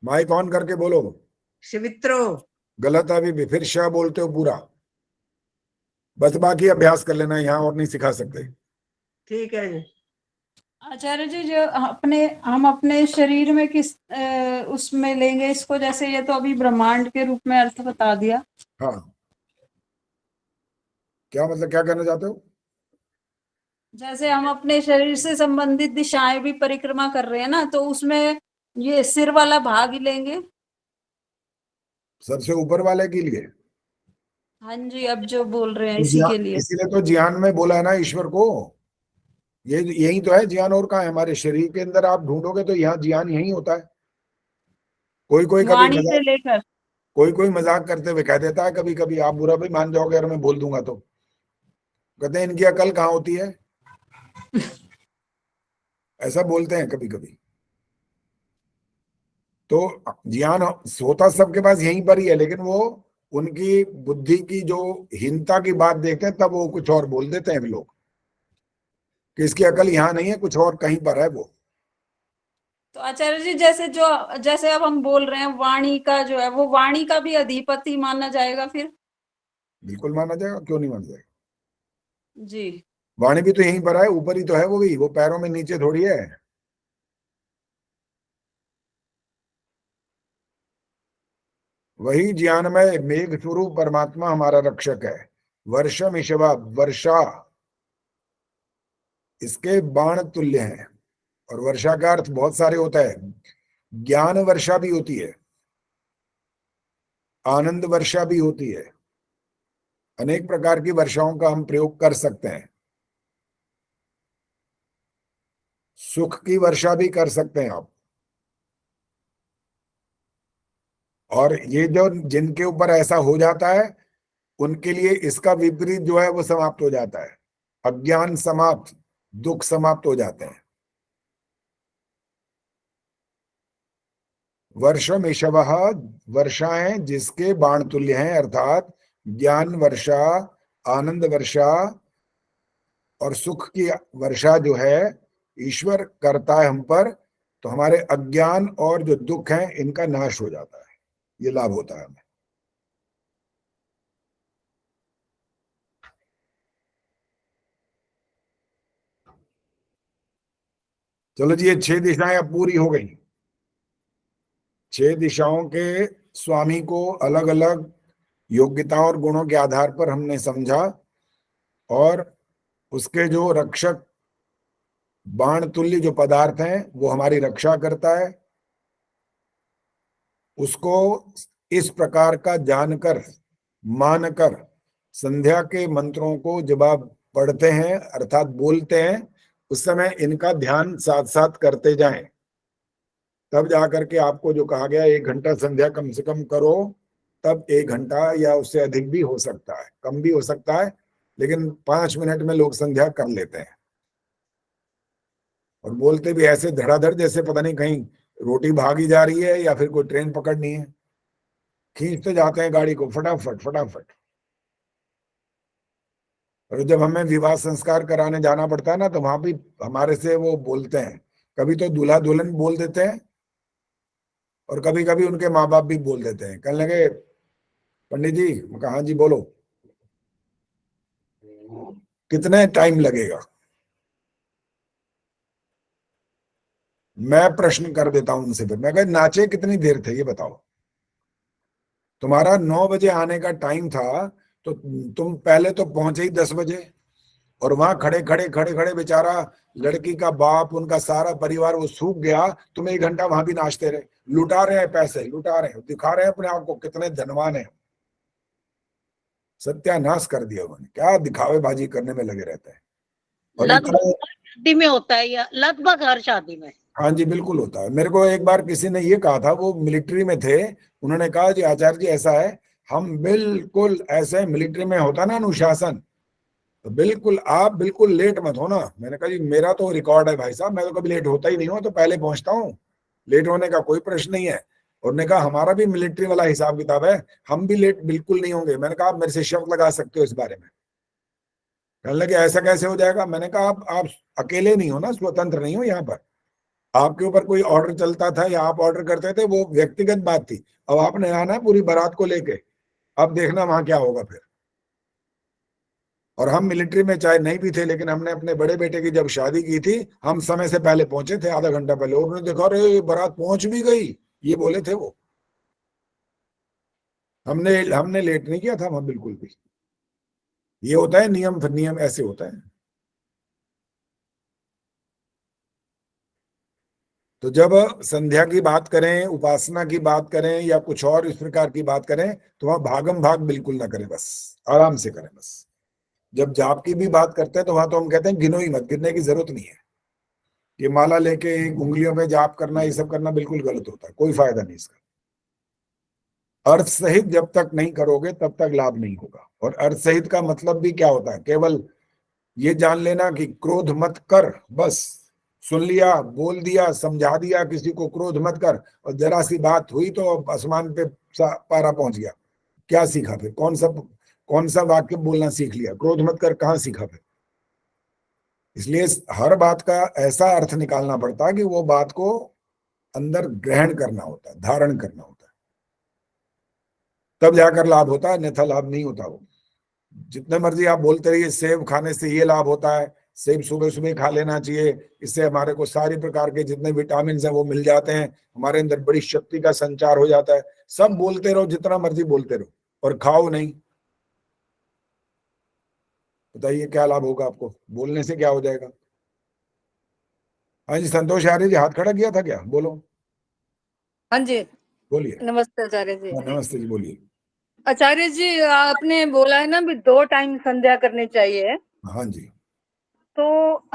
माइक ऑन करके बोलो। श्वित्रो। गलत है, अभी भी फिर श बोलते हो पूरा। बस बाकी अभ्यास कर लेना, यहाँ और नहीं सिखा सकते। ठीक है जी। आचार्य जी, जो हम अपने शरीर में किस उसमें लेंगे इसको, जैसे ये तो अभी ब्रह्मांड के रूप में अर्थ बता दिया। हाँ, क्या मतलब, क्या कहना चाहते हो? जैसे हम अपने शरीर से संबंधित दिशाएं भी परिक्रमा कर रहे हैं ना, तो उसमें ये सिर वाला भाग ही लेंगे। सबसे ऊपर वाले के लिए। हाँ जी, अब जो बोल रहे हैं इसी के लिए। इसीलिए तो ज्ञान में बोला है ना ईश्वर को। यही तो है ज्ञान, और कहाँ है? हमारे शरीर के अंदर आप ढूंढोगे तो यहाँ ज्ञान यही होता है। कोई कोई मजाक करते हुए कह देता है कभी कभी, आप बुरा भी मान जाओगे अगर मैं बोल दूंगा तो। कहते हैं इनकी अकल कहाँ होती है, ऐसा बोलते हैं कभी कभी। तो ज्ञान होता सबके पास यहीं पर ही है, लेकिन वो उनकी बुद्धि की जो हीनता की बात देखते हैं तब वो कुछ और बोल देते हैं लोग कि इसकी अकल यहाँ नहीं है, कुछ और कहीं पर है वो। तो आचार्य जी जैसे अब हम बोल रहे हैं वाणी का जो है वो वाणी का भी अधिपति माना जाएगा फिर? बिल्कुल माना जाएगा, क्यों नहीं माना जाएगा। जी वाणी भी तो यहीं पर है, ऊपर ही तो है वो भी, वो पैरों में नीचे थोड़ी है। वही ज्ञानमय मेघ स्वरूप परमात्मा हमारा रक्षक है। वर्षम ईशवा, वर्षा इसके बाण तुल्य है। और वर्षा का अर्थ बहुत सारे होता है। ज्ञान वर्षा भी होती है, आनंद वर्षा भी होती है, अनेक प्रकार की वर्षाओं का हम प्रयोग कर सकते हैं। सुख की वर्षा भी कर सकते हैं आप। और ये जो जिनके ऊपर ऐसा हो जाता है उनके लिए इसका विपरीत जो है वो समाप्त हो जाता है। अज्ञान समाप्त, दुख समाप्त हो जाते हैं। वर्षम ईशवः, वर्षाएं जिसके बाण तुल्य हैं, अर्थात ज्ञान वर्षा, आनंद वर्षा और सुख की वर्षा जो है ईश्वर करता है हम पर, तो हमारे अज्ञान और जो दुख हैं इनका नाश हो जाता है, ये लाभ होता है हमें। चलो जी, ये 6 दिशाएं अब पूरी हो गई। 6 दिशाओं के स्वामी को अलग अलग योग्यताओं और गुणों के आधार पर हमने समझा, और उसके जो रक्षक बाण तुल्य जो पदार्थ हैं वो हमारी रक्षा करता है। उसको इस प्रकार का जानकर, मानकर संध्या के मंत्रों को जब आप पढ़ते हैं अर्थात बोलते हैं, उस समय इनका ध्यान साथ साथ करते जाएं, तब जाकर के आपको जो कहा गया 1 घंटा संध्या कम से कम करो, तब 1 घंटा या उससे अधिक भी हो सकता है, कम भी हो सकता है, लेकिन 5 मिनट में लोग संध्या कर लेते हैं। और बोलते भी ऐसे धड़ाधड़ जैसे पता नहीं कहीं रोटी भागी जा रही है या फिर कोई ट्रेन पकड़नी है, खींचते जाते हैं गाड़ी को फटाफट फटाफट। और जब हमें विवाह संस्कार कराने जाना पड़ता है ना, तो वहां भी हमारे से वो बोलते हैं, कभी तो दूल्हा दुल्हन बोल देते हैं और कभी कभी उनके माँ बाप भी बोल देते हैं। कहने लगे पंडित जी, मैं कहा हाँ जी बोलो, कितने टाइम लगेगा। मैं प्रश्न कर देता हूं उनसे, फिर मैं कहा नाचे कितनी देर थे ये बताओ। तुम्हारा 9 बजे आने का टाइम था, तो तुम पहले तो पहुंचे ही 10 बजे, और वहां खड़े खड़े बेचारा लड़की का बाप, उनका सारा परिवार वो सूख गया, तुम 1 घंटा वहां भी नाचते रहे। लुटा रहे हैं पैसे, लुटा रहे हैं, दिखा रहे हैं अपने आप को कितने धनवान है। सत्यानाश कर दिया उन्होंने, क्या दिखावे बाजी करने में लगे रहते हैं। और लगभग शादी में होता है या लगभग हर शादी में? हाँ जी बिल्कुल होता है। मेरे को एक बार किसी ने ये कहा था, वो मिलिट्री में थे, उन्होंने कहा जी आचार्य जी ऐसा है, हम बिल्कुल ऐसे मिलिट्री में होता ना अनुशासन, तो बिल्कुल आप बिल्कुल लेट मत हो ना। मैंने कहा जी मेरा तो रिकॉर्ड है भाई साहब, मैं तो कभी लेट होता ही नहीं हूँ, तो पहले पहुंचता हूँ, लेट होने का कोई प्रश्न नहीं है। उन्होंने कहा हमारा भी मिलिट्री वाला हिसाब किताब है, हम भी लेट बिल्कुल नहीं होंगे। मैंने कहा आप मेरे से शर्त लगा सकते हो इस बारे में। कहने लगे ऐसा कैसे हो जाएगा। मैंने कहा आप अकेले नहीं हो ना, स्वतंत्र नहीं हो, यहाँ पर आपके ऊपर कोई ऑर्डर चलता था या आप ऑर्डर करते थे, वो व्यक्तिगत बात थी। अब आपने आना पूरी बारात को लेके, अब देखना वहां क्या होगा फिर। और हम मिलिट्री में चाहे नहीं भी थे, लेकिन हमने अपने बड़े बेटे की जब शादी की थी, हम समय से पहले पहुंचे थे, आधा घंटा पहले। और उन्होंने देखा अरे बारात पहुंच भी गई, ये बोले थे वो। हमने लेट नहीं किया था वहां बिल्कुल भी। ये होता है नियम, फिर नियम ऐसे होता है। तो जब संध्या की बात करें, उपासना की बात करें या कुछ और इस प्रकार की बात करें, तो वहां भागम भाग बिल्कुल ना करें, बस आराम से करें। बस जब जाप की भी बात करते हैं तो वहां तो हम कहते हैं गिनो ही मत, गिनने की जरूरत नहीं है। ये माला लेके उंगलियों में जाप करना, ये सब करना बिल्कुल गलत होता है, कोई फायदा नहीं इसका। अर्थ सहित जब तक नहीं करोगे तब तक लाभ नहीं होगा। और अर्थ सहित का मतलब भी क्या होता है, केवल ये जान लेना कि क्रोध मत कर, बस सुन लिया, बोल दिया, समझा दिया किसी को क्रोध मत कर, और जरा सी बात हुई तो आसमान पे पारा पहुंच गया। क्या सीखा फिर? कौन सा वाक्य बोलना सीख लिया? क्रोध मत कर कहाँ सीखा फिर? इसलिए हर बात का ऐसा अर्थ निकालना पड़ता है कि वो बात को अंदर ग्रहण करना होता है, धारण करना होता है, तब जाकर लाभ होता है, अन्यथा लाभ नहीं होता। वो जितने मर्जी आप बोलते रहिए सेब खाने से ये लाभ होता है, सेब सुबह सुबह खा लेना चाहिए, इससे हमारे को सारी प्रकार के जितने विटामिन हैं वो मिल जाते हैं, हमारे अंदर बड़ी शक्ति का संचार हो जाता है। सब बोलते रहो, जितना मर्जी बोलते रहो, और खाओ नहीं। बताइए क्या लाभ होगा आपको? बोलने से क्या हो जाएगा? हाँ जी, संतोष आर्य जी हाथ खड़ा किया था क्या? बोलो। हाँ जी, बोलिए। नमस्ते आचार्य जी। नमस्ते जी, बोलिए। आचार्य जी, आपने बोला है ना भी 2 टाइम संध्या करनी चाहिए। हाँ जी। तो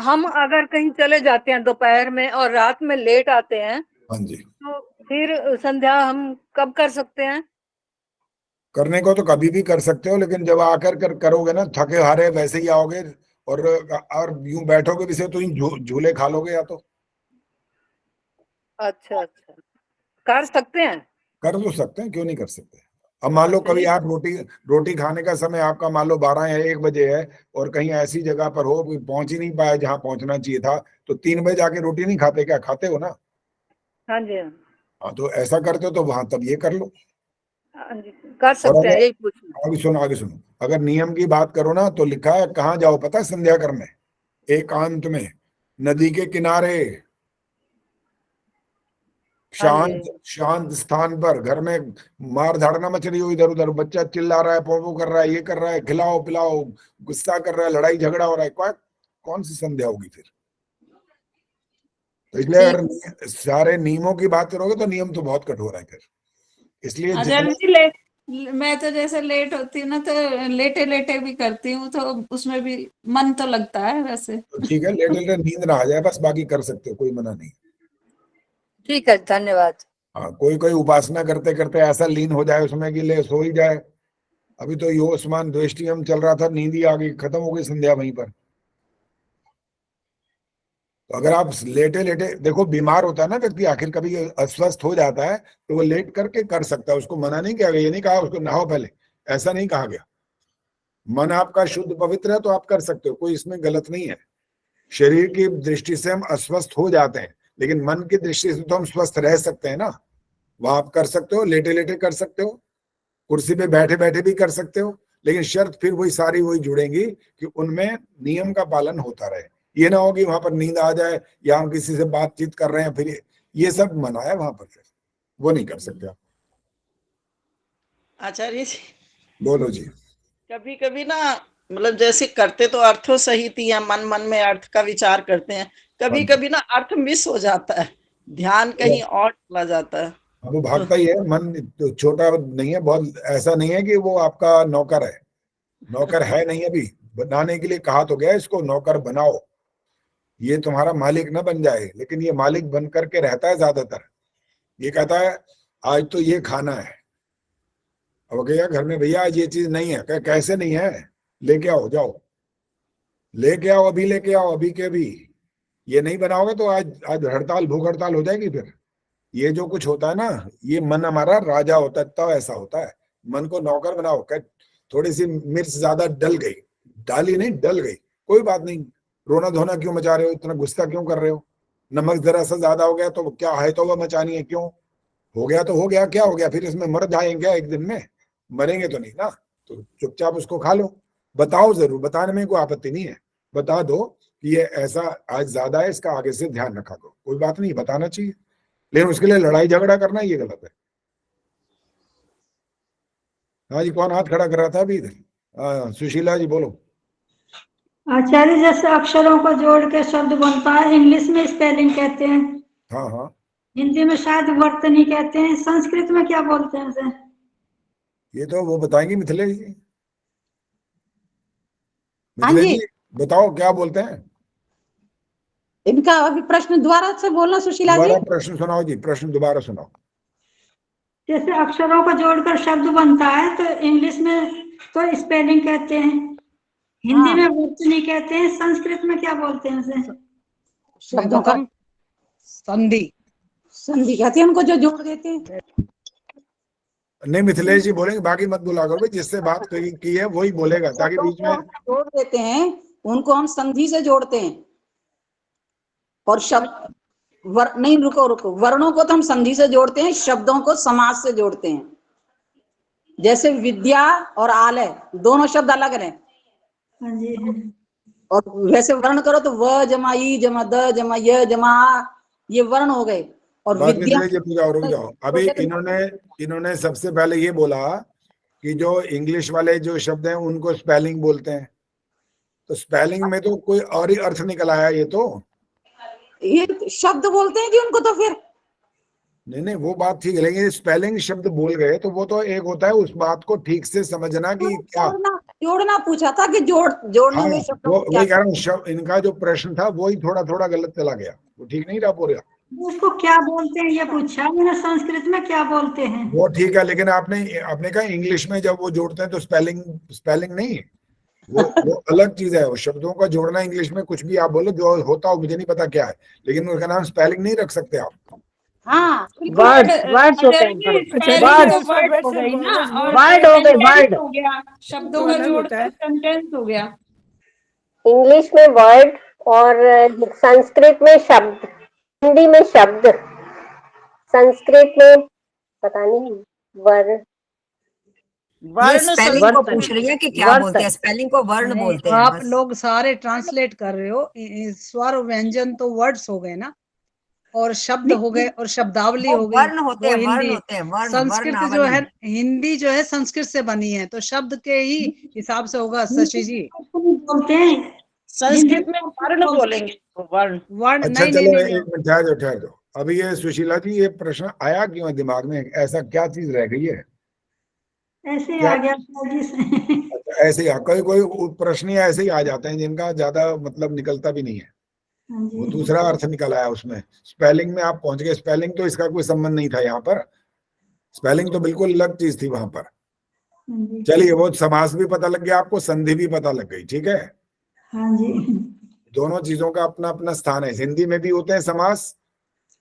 हम अगर कहीं चले जाते हैं दोपहर में और रात में लेट आते हैं, हाँ जी, तो फिर संध्या हम कब कर सकते हैं? करने को तो कभी भी कर सकते हो, लेकिन जब आकर करोगे ना थके हारे वैसे ही आओगे, और यूं बैठोगे भी से तो झूले खा लोगे या तो। अच्छा, कर सकते हैं? कर तो सकते हैं, क्यों नहीं कर सकते। अब मान लो कभी आप रोटी खाने का समय आपका मान लो 12 या 1 बजे है, और कहीं ऐसी जगह पर हो पहुंच ही नहीं पाया जहां पहुंचना चाहिए था, तो 3 बजे जाके रोटी नहीं खाते क्या? खाते हो ना। हाँ जी। हाँ, तो ऐसा करते हो तो वहां तब ये कर लो। हाँ जी, कर सकते हैं, यही पूछना। आगे सुनो, अगर नियम की बात करो ना तो लिखा है कहाँ जाओ पता है संध्या करने? एकांत में, नदी के किनारे, शांत स्थान पर। घर में मार धाड़ना मच रही हो, इधर उधर बच्चा चिल्ला रहा है, पोपो कर रहा है, ये कर रहा है, खिलाओ पिलाओ, गुस्सा कर रहा है, लड़ाई झगड़ा हो रहा है, कौन सी संध्या होगी फिर? तो इसलिए अगर सारे नियमों की बात करोगे तो नियम तो बहुत कठोर है फिर। इसलिए मैं तो जैसे लेट होती हूँ ना, तो लेटे लेटे भी करती हूँ, तो उसमें भी मन तो लगता है वैसे। तो ठीक है, लेटे लेटे नींद ना आ जाए बस, बाकी कर सकते हो, कोई मना नहीं। ठीक है, धन्यवाद। हाँ, कोई उपासना करते करते ऐसा लीन हो जाए उसमें कि ले सो ही जाए। अभी तो योस्मान द्वेष्टियम चल रहा था, नींद ही आ गई, खत्म हो गई संध्या वहीं पर। तो अगर आप लेटे लेटे देखो, बीमार होता है ना व्यक्ति, आखिर कभी अस्वस्थ हो जाता है तो वो लेट करके कर सकता है, उसको मना नहीं किया गया। ये नहीं कहा उसको नहाओ पहले, ऐसा नहीं कहा गया। मन आपका शुद्ध पवित्र है तो आप कर सकते हो, कोई इसमें गलत नहीं है। शरीर की दृष्टि से हम अस्वस्थ हो जाते हैं, लेकिन मन की दृष्टि से तो हम स्वस्थ रह सकते हैं ना। वह आप कर सकते हो, लेटे लेटे कर सकते हो, कुर्सी पे बैठे बैठे भी कर सकते हो, लेकिन शर्त फिर वही सारी वही जुड़ेंगी कि उनमें नियम का पालन होता रहे। ये ना हो कि वहां पर नींद आ जाए या हम किसी से बातचीत कर रहे हैं, फिर ये सब मना है वहां पर, फिर वो नहीं कर सकते आप। आचार्य जी, बोलो जी। कभी कभी ना, मतलब जैसे करते तो अर्थों सहित ही, मन मन में अर्थ का विचार करते हैं, कभी कभी ना अर्थ मिस हो जाता है, ध्यान कहीं और चला जाता है। वो भागता ही है मन, तो छोटा नहीं है बहुत, ऐसा नहीं है कि वो आपका नौकर है। नौकर है नहीं, अभी बनाने के लिए कहा तो गया इसको नौकर बनाओ, ये तुम्हारा मालिक ना बन जाए, लेकिन ये मालिक बन करके रहता है ज्यादातर। ये कहता है आज तो ये खाना है, अब गया घर में, भैया आज ये चीज नहीं है, कैसे नहीं है, लेके आओ, जाओ लेके आओ, अभी लेके आओ, अभी के अभी। ये नहीं बनाओगे तो आज हड़ताल, भूख हड़ताल हो जाएगी फिर। ये जो कुछ होता है ना, ये मन हमारा राजा होता है, तब ऐसा होता है। मन को नौकर बनाओ, थोड़ी सी मिर्च ज्यादा डल गई, डाली नहीं डल गई, कोई बात नहीं, रोना धोना क्यों मचा रहे हो, इतना गुस्सा क्यों कर रहे हो? नमक जरा सा ज्यादा हो गया तो क्या है, तो वह मचानी है, क्यों? हो गया तो हो गया, क्या हो गया फिर? इसमें मर जाएंगे एक दिन में? मरेंगे तो नहीं ना, तो चुपचाप उसको खा लो। बताओ जरूर, बताने में कोई आपत्ति नहीं है, बता दो कि ये ऐसा आज ज्यादा है, इसका आगे से ध्यान रखा करो, कोई बात नहीं, बताना चाहिए। लेकिन उसके लिए लड़ाई झगड़ा करना ये गलत है। हाँ जी, कौन हाथ खड़ा कर रहा था अभी इधर? सुशीला जी बोलो। आचार्य, जैसे अक्षरों को जोड़ के शब्द बनता है, इंग्लिश में स्पेलिंग कहते हैं, हाँ हाँ, हिंदी में शायद वर्तनी कहते हैं, संस्कृत में क्या बोलते हैं इसे? ये तो वो बताएंगे मिथिलेश जी। मिथिलेश जी बताओ क्या बोलते हैं इनका? अभी प्रश्न दोबारा से बोलना सुशीला जी। दोबारा प्रश्न सुनाओ जी, प्रश्न दोबारा सुनाओ। जैसे अक्षरों को जोड़कर शब्द बनता है तो इंग्लिश में तो स्पेलिंग कहते हैं, हिंदी में वर्तनी कहते हैं, संस्कृत में क्या बोलते हैं उसे? शब्दों का संधि संधि कहते हैं उनको, जो जोड़ देते हैं। नहीं मिथिलेश जी बोलेंगे, बाकी मत बोला करो भाई, जिससे बात की है वही बोलेगा, ताकि बीच में जोड़ देते हैं उनको हम संधि से जोड़ते हैं। और शब्द नहीं, रुको रुको, वर्णों को तो हम संधि से जोड़ते हैं, शब्दों को समास से जोड़ते हैं। जैसे विद्या और आलय दोनों शब्द अलग हैं। हाँ जी। और वैसे वर्ण करो तो व जमा ई जमा द जमा य जमा आ, ये वर्ण हो गए। और विद्या, रुक जाओ, अभी इन्होंने सबसे पहले ये बोला कि जो इंग्लिश वाले जो शब्द हैं उनको स्पेलिंग बोलते हैं, तो स्पेलिंग में तो कोई और ही अर्थ निकल आया। ये शब्द बोलते हैं कि उनको, तो फिर नहीं वो बात ठीक है, लेकिन स्पेलिंग शब्द बोल गए तो वो तो एक होता है, उस बात को ठीक से समझना कि क्या जोड़ना पूछा था कि जोड़ने में शब्दों को क्या, वही कारण इनका जो प्रश्न था वही थोड़ा थोड़ा गलत चला गया, वो ठीक नहीं रहा पूरा। उसको क्या बोलते हैं ये पूछा मैंने, संस्कृत में क्या बोलते हैं वो ठीक है, लेकिन आपने कहा इंग्लिश में जब वो जोड़ते हैं तो स्पेलिंग नहीं, वो अलग चीज है। वो शब्दों का जोड़ना इंग्लिश में कुछ भी आप बोलो, जो होता हो मुझे नहीं पता क्या है, लेकिन उसका नाम स्पेलिंग नहीं रख सकते आप। हाँ, वर्ड्स होते हैं, वर्ड हो गई ना, और वर्ड हो गए, वर्ड हो गया, शब्दों में जोड़कर सेंटेंस हो गया। इंग्लिश में वर्ड और संस्कृत में शब्द, हिंदी में शब्द, संस्कृत में पता नहीं वर्ण। स्पेलिंग को पूछ रही है कि क्या बोलते हैं, स्पेलिंग को वर्ण बोलते हैं। आप लोग सारे ट्रांसलेट कर रहे हो, स्वर व्यंजन तो वर्ड्स हो गए ना, और शब्द हो गए, और शब्दावली हो गई, वर्ण होते हैं, वो वर्ण हिंदी। होते हैं, वर्ण, संस्कृत वर्णावली। जो है, हिंदी जो है संस्कृत से बनी है, तो शब्द के ही हिसाब से होगा। शशि जी बोलते हैं संस्कृत में वर्ण बोलेंगे, वर्ण। अच्छा चलो एक मिनट ठहर दो। अभी ये सुशीला जी, ये प्रश्न आया क्यों दिमाग में, ऐसा क्या चीज रह गई है? ऐसे आ गया जी से। ऐसे ही कोई प्रश्न ऐसे ही आ जाते हैं जिनका ज्यादा मतलब निकलता भी नहीं है, वो दूसरा अर्थ निकल आया उसमें। स्पेलिंग में आप पहुंच गए, स्पेलिंग तो इसका कोई संबंध नहीं था यहाँ पर, स्पेलिंग तो बिल्कुल अलग चीज थी वहां पर। चलिए, वो समास भी पता लग गया आपको, संधि भी पता लग गई, ठीक है। हाँ जी, दोनों चीजों का अपना अपना स्थान है। हिंदी में भी होते हैं समास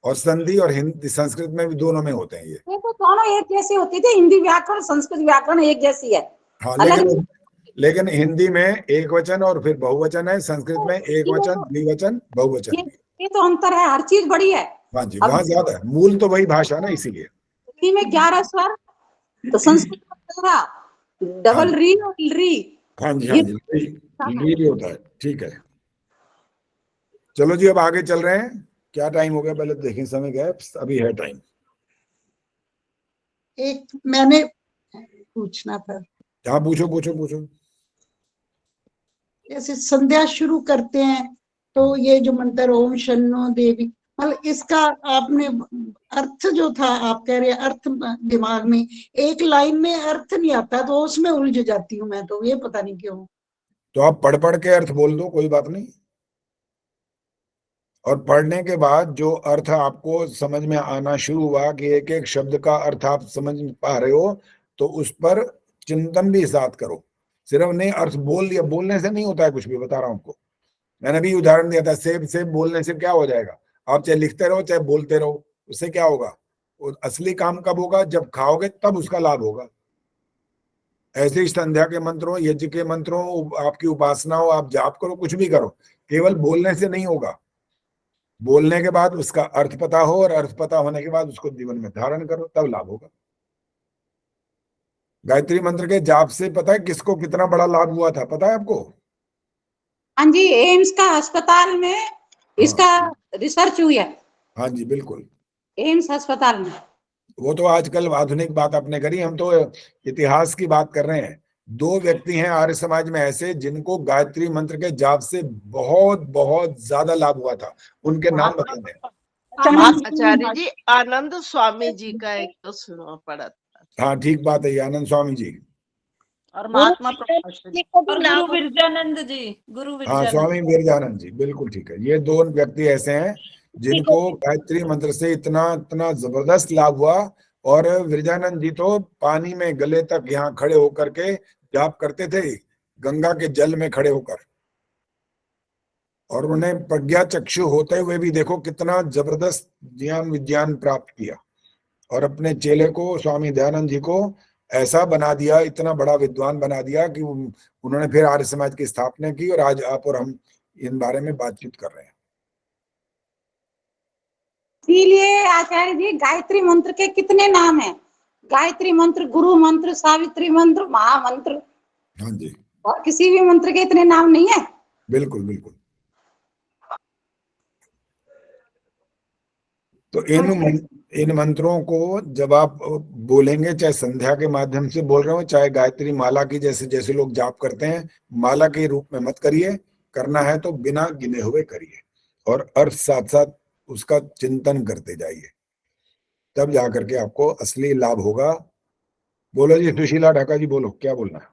और संधि, और हिंदी संस्कृत में भी, दोनों में होते हैं ये तो दोनों एक जैसे होती थी। हिंदी व्याकरण संस्कृत व्याकरण एक जैसी है। हाँ, लेकिन हिंदी में एक वचन और फिर बहुवचन है, संस्कृत में एक वचन, द्विवचन, बहुवचन। ये तो अंतर है, हर चीज बड़ी है। हाँ जी, वहां ज्यादा है, मूल तो वही भाषा ना, इसीलिए। हिंदी में 11 स्वर, तो संस्कृत में 13, डबल री और री। हाँ जी, हाँ जी, भी होता है, ठीक है। चलो जी, अब आगे चल रहे हैं। क्या टाइम हो गया पहले देखें, समय क्या है, अभी है टाइम। एक मैंने पूछना था। हाँ, पूछो। जैसे संध्या शुरू करते हैं तो ये जो मंत्र ओम शन्नो देवी, मतलब इसका आपने अर्थ जो था, आप कह रहे अर्थ दिमाग में, एक लाइन में अर्थ नहीं आता, तो उसमें उलझ जाती हूँ मैं, तो ये पता नहीं क्यों। तो आप पढ़ के अर्थ बोल दो, कोई बात नहीं। और पढ़ने के बाद जो अर्थ आपको समझ में आना शुरू हुआ कि एक एक शब्द का अर्थ आप समझ पा रहे हो, तो उस पर चिंतन भी साथ करो। सिर्फ नहीं अर्थ बोल दिया, बोलने से नहीं होता है कुछ भी, बता रहा हूं आपको। मैंने भी उदाहरण दिया था, सेब बोलने से क्या हो जाएगा, आप चाहे लिखते रहो चाहे बोलते रहो, उससे क्या होगा? असली काम कब होगा? जब खाओगे तब उसका लाभ होगा। ऐसे ही संध्या के मंत्रों, यज्ञ के मंत्रों, आपकी उपासना हो, आप जाप करो, कुछ भी करो, केवल बोलने से नहीं होगा। बोलने के बाद उसका अर्थ पता हो, और अर्थ पता होने के बाद उसको जीवन में धारण करो, तब लाभ होगा। गायत्री मंत्र के जाप से पता है किसको कितना बड़ा लाभ हुआ था, पता है आपको? हाँ जी, एम्स का अस्पताल में इसका रिसर्च हुई है। हाँ जी, बिल्कुल, एम्स अस्पताल में। वो तो आजकल आधुनिक बात आपने करी, हम तो इतिहास की बात कर रहे हैं। 2 व्यक्ति हैं आर्य समाज में ऐसे जिनको गायत्री मंत्र के जाप से बहुत बहुत ज्यादा लाभ हुआ था, उनके नाम बता दें। आचार्य जी, आनंद स्वामी जी का एक तो सुना पड़ा था। हाँ, ठीक बात है, आनंद स्वामी जी और महात्मा गुरु विरजानंद जी, हाँ, स्वामी विरजानंद जी, बिल्कुल ठीक है। ये 2 व्यक्ति ऐसे हैं जिनको गायत्री मंत्र से इतना जबरदस्त लाभ हुआ। और विरजानंद जी तो पानी में गले तक यहाँ खड़े होकर के जाप करते थे, गंगा के जल में खड़े होकर, और उन्हें प्रज्ञा चक्षु होते हुए भी देखो कितना जबरदस्त ज्ञान विज्ञान प्राप्त किया, और अपने चेले को स्वामी दयानंद जी को ऐसा बना दिया, इतना बड़ा विद्वान बना दिया कि उन्होंने फिर आर्य समाज की स्थापना की, और आज आप और हम इन बारे में बातचीत कर रहे हैं। इसीलिए आचार्य जी गायत्री मंत्र के कितने नाम हैं? गायत्री मंत्र, गुरु मंत्र, सावित्री मंत्र, महामंत्र। हाँ जी, और किसी भी मंत्र के इतने नाम नहीं है। बिल्कुल बिल्कुल। तो इन मंत्रों को जब आप बोलेंगे, चाहे संध्या के माध्यम से बोल रहे हो, चाहे गायत्री माला की जैसे लोग जाप करते हैं, माला के रूप में मत करिए, करना है तो बिना गिने हुए करिए, और अर्थ साथ साथ उसका चिंतन करते जाइए, तब जाकर के आपको असली लाभ होगा। बोलो जी सुशीला ढाका जी, बोलो क्या बोलना है।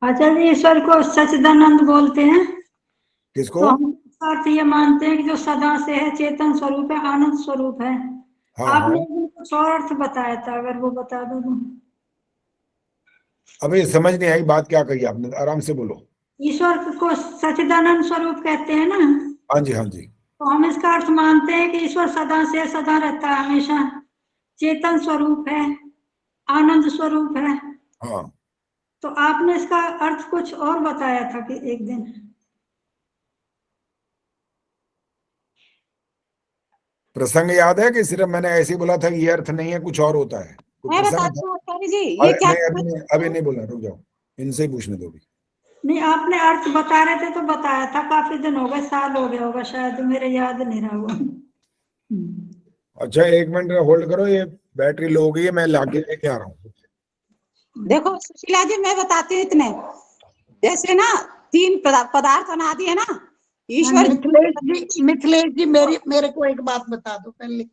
आचार्य जी, ईश्वर को सच्चिदानंद बोलते हैं, किसको? तो हम इसका अर्थ ये मानते हैं कि जो सदा से है, चेतन स्वरूप है, आनंद स्वरूप है। हाँ, आपने हाँ। कुछ और अर्थ बताया था, अगर वो बता दो तो। अबे समझ नहीं आई बात, क्या कही आपने, आराम से बोलो। ईश्वर को सच्चिदानंद स्वरूप कहते हैं ना, हाँ जी, हाँ जी। तो हम इसका अर्थ मानते हैं कि ईश्वर सदा से, सदा रहता है, हमेशा चेतन स्वरूप है, आनंद स्वरूप है। हाँ, तो आपने इसका अर्थ कुछ और बताया था कि एक दिन। प्रसंग याद है कि सिर्फ मैंने ऐसे ही बोला था कि ये अर्थ नहीं है, कुछ और होता है? मैं बताती हूँ आचार्य जी, ये क्या अभी नहीं बोला, रुक जाओ, इनसे ही पूछने दो भी। नहीं, आपने अर्थ बता रहे थे तो बताया था, काफी दिन हो गए, साल हो गया होगा शायद, मेरे याद नहीं रहा वो। अच्छा, 1 मिनट होल्ड करो, ये बैटरी लो हो गई है, मैं लाके लेके आ रहा हूँ। देखो सुशीला जी, मैं बताती हूँ इतने, जैसे ना 3 पदार्थ अनादि है ना, ईश्वर। मिथिलेश जी मेरे को एक बात बता दो पहले,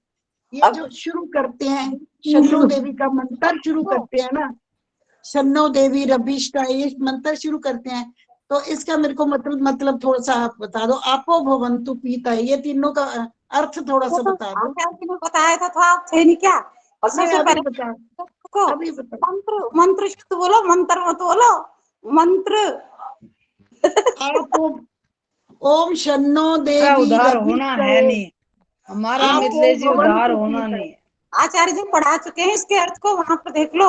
ये जो शुरू करते हैं शन्नो देवी का मंत्र शुरू करते हैं ना, शन्नो देवी रभिष्टा, ये मंत्र शुरू करते हैं, तो इसका मेरे को मतलब थोड़ा सा आप बता दो। आपो भवन्तु पीता है, ये तीनों का अर्थ थोड़ा सा बता दो। बताया था आप थे नहीं क्या? और सबसे पहले मंत्र शुद्ध बोलो, मंत्र मत बोलो, मंत्र। आप ओम शन्नो देवी उधार होना है नहीं, हमारा मिथिलेश जी उधार होना नहीं। आचार्य जी पढ़ा चुके हैं इसके अर्थ को, वहां पर देख लो।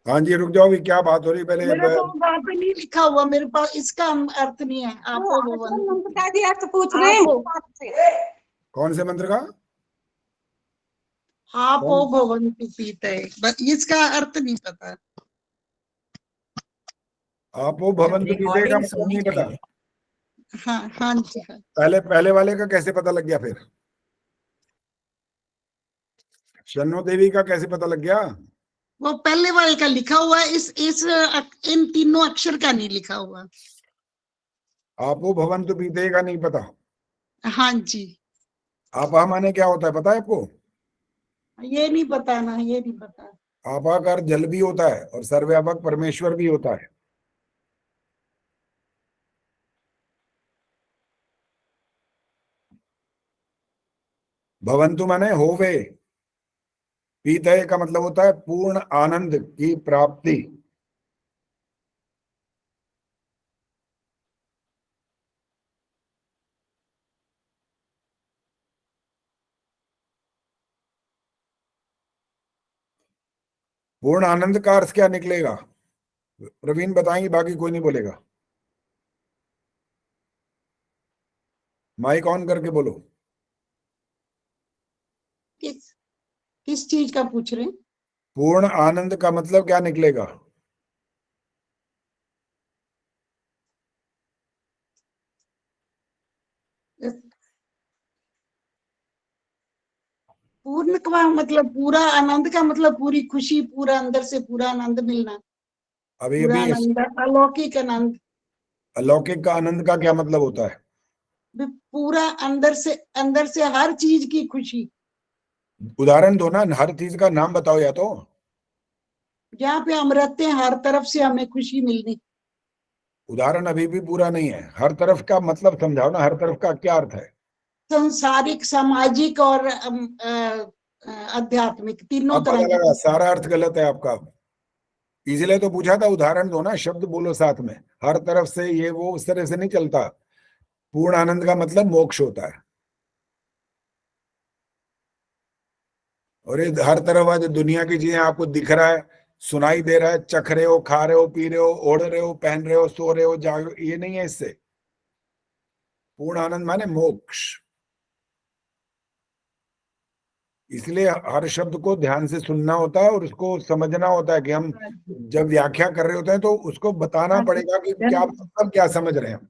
हाँ जी, रुक जाओ, भी क्या बात हो रही पहले। मेरे को वहाँ पे नहीं लिखा हुआ, मेरे पास इसका अर्थ नहीं है। आपो भवन्तु अर्थ पूछ रहे हैं। कौन से मंत्र का? आपो भवन्तु पीते, इसका अर्थ नहीं पता। आपो भवन्तु पीते का मतलब नहीं पता? हाँ हाँ जी, हाँ। पहले वाले का कैसे पता लग गया? फिर शन्नो देवी का कैसे पता लग गया? वो पहले वाले का लिखा हुआ है, इन तीनों अक्षर का नहीं लिखा हुआ। आपो भवन्तु पीते का नहीं पता? हाँ जी। आपा माने क्या होता है पता है आपको? ये नहीं पता ना, ये नहीं पता। आपा का अर्थ जल भी होता है और सर्वव्यापक परमेश्वर भी होता है। भवन्तु माने होवे, पीतय का मतलब होता है पूर्ण आनंद की प्राप्ति। पूर्ण आनंद का अर्थ क्या निकलेगा? प्रवीण बताएंगे, बाकी कोई नहीं बोलेगा। माइक ऑन करके बोलो। किस चीज का पूछ रहे हैं? पूर्ण आनंद का मतलब क्या निकलेगा? पूर्ण का मतलब पूरा आनंद का मतलब पूरी खुशी, पूरा अंदर से पूरा आनंद मिलना। अभी पूरा आनंद, अलौकिक आनंद। अलौकिक का आनंद का क्या मतलब होता है? पूरा अंदर से हर चीज की खुशी। उदाहरण दो ना, हर चीज का नाम बताओ या तो। जहाँ पे हम रहते हैं हर तरफ से हमें खुशी मिलनी। उदाहरण अभी भी पूरा नहीं है, हर तरफ का मतलब समझाओ ना, हर तरफ का क्या अर्थ है? संसारिक, सामाजिक और आध्यात्मिक, तीनों तरह सारा अर्थ गलत है आपका। इसीलिए तो पूछा था, उदाहरण दो ना, शब्द बोलो साथ में, हर तरफ से ये वो उस तरह से नहीं चलता। पूर्ण आनंद का मतलब मोक्ष होता है, और ये हर तरफ आज दुनिया की चीजें आपको दिख रहा है, सुनाई दे रहा है, चख रहे हो, खा रहे हो, पी रहे हो, ओढ़ रहे हो, पहन रहे हो, सो रहे हो, जाग, ये नहीं है इससे। पूर्ण आनंद माने मोक्ष। इसलिए हर शब्द को ध्यान से सुनना होता है और उसको समझना होता है कि हम जब व्याख्या कर रहे होते हैं तो उसको बताना पड़ेगा कि क्या मतलब, क्या समझ रहे हैं हम।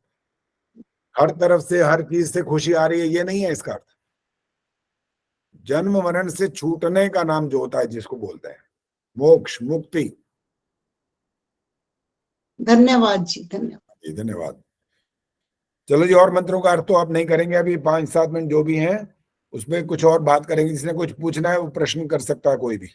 हर तरफ से हर चीज से खुशी आ रही है, ये नहीं है इसका अर्थ। जन्म मरण से छूटने का नाम जो होता है, जिसको बोलते हैं मोक्ष, मुक्ति। धन्यवाद जी, धन्यवाद जी, धन्यवाद। चलो जी, और मंत्रों का अर्थ तो आप नहीं करेंगे अभी, 5-7 मिनट जो भी हैं उसमें कुछ और बात करेंगे। जिसने कुछ पूछना है वो प्रश्न कर सकता है, कोई भी।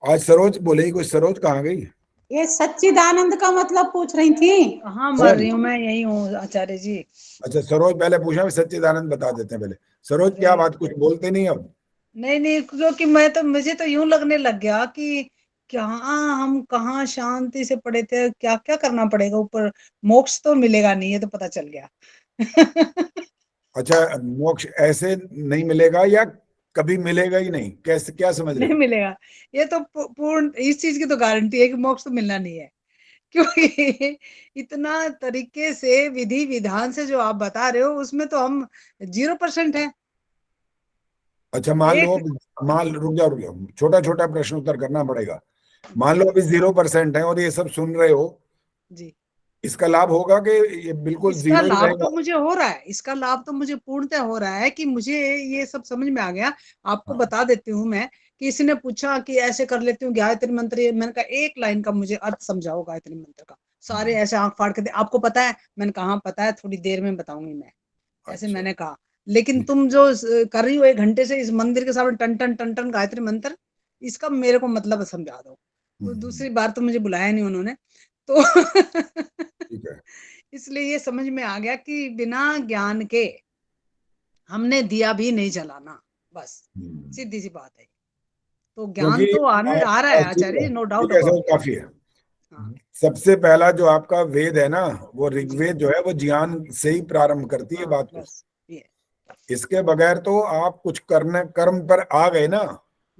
आज सरोज बोलेगी कुछ। सरोज कहाँ गई? ये सच्चिदानंद का मतलब पूछ रही थी। हाँ, मर रही हूँ मैं, यही हूँ आचार्य जी। अच्छा, सरोज पहले पूछा, सच्चिदानंद बता देते हैं पहले। सरोज क्या बात, कुछ बोलते नहीं अब? नहीं, क्योंकि मुझे तो यूं लगने लग गया कि क्या हम कहाँ शांति से पड़े थे, क्या क्या करना पड़ेगा ऊपर, मोक्ष तो मिलेगा नहीं, ये तो पता चल गया। अच्छा, मोक्ष ऐसे नहीं मिलेगा या कभी मिलेगा ही नहीं, कैसे, क्या समझ रहे नहीं हो? मिलेगा, ये तो पूर्ण, इस चीज की तो गारंटी है कि मोक्ष तो मिलना नहीं है, क्योंकि इतना तरीके से विधि विधान से जो आप बता रहे हो उसमें तो हम 0% है। अच्छा, मान लो, रुक जाओ, छोटा छोटा प्रश्न उत्तर करना पड़ेगा। मान लो अभी 0% है और ये सब सुन रहे हो जी, इसका लाभ होगा कि ये बिल्कुल इसका जीरो ही लाभ रहेगा? तो मुझे हो रहा है, इसका लाभ तो मुझे पूर्णतः हो रहा है कि मुझे ये सब समझ में आ गया। आपको बता देती हूँ मैं कि इसने पूछा कि ऐसे कर लेती हूँ गायत्री मंत्र, मैंने कहा एक लाइन का मुझे अर्थ समझाओ गायत्री मंत्र का। सारे ऐसे आंख फाड़ के आपको पता है, मैंने कहा पता है, थोड़ी देर में बताऊंगी मैं, ऐसे मैंने कहा। लेकिन तुम जो कर रही हो 1 घंटे से इस मंदिर के सामने टन टन टन टन गायत्री मंत्र, इसका मेरे को मतलब समझा दो। तो दूसरी बार तो मुझे बुलाया नहीं उन्होंने, तो ठीक है। इसलिए ये समझ में आ गया कि बिना ज्ञान के हमने दिया भी नहीं जलाना, बस सीधी सी बात है। तो ज्ञान तो आ रहा है आचार्य, नो डाउट अबाउट। काफी है। सबसे पहला जो आपका वेद है ना, वो ऋग्वेद जो है वो ज्ञान से ही प्रारंभ करती है बात को। इसके बगैर तो आप कुछ करने, कर्म पर आ गए ना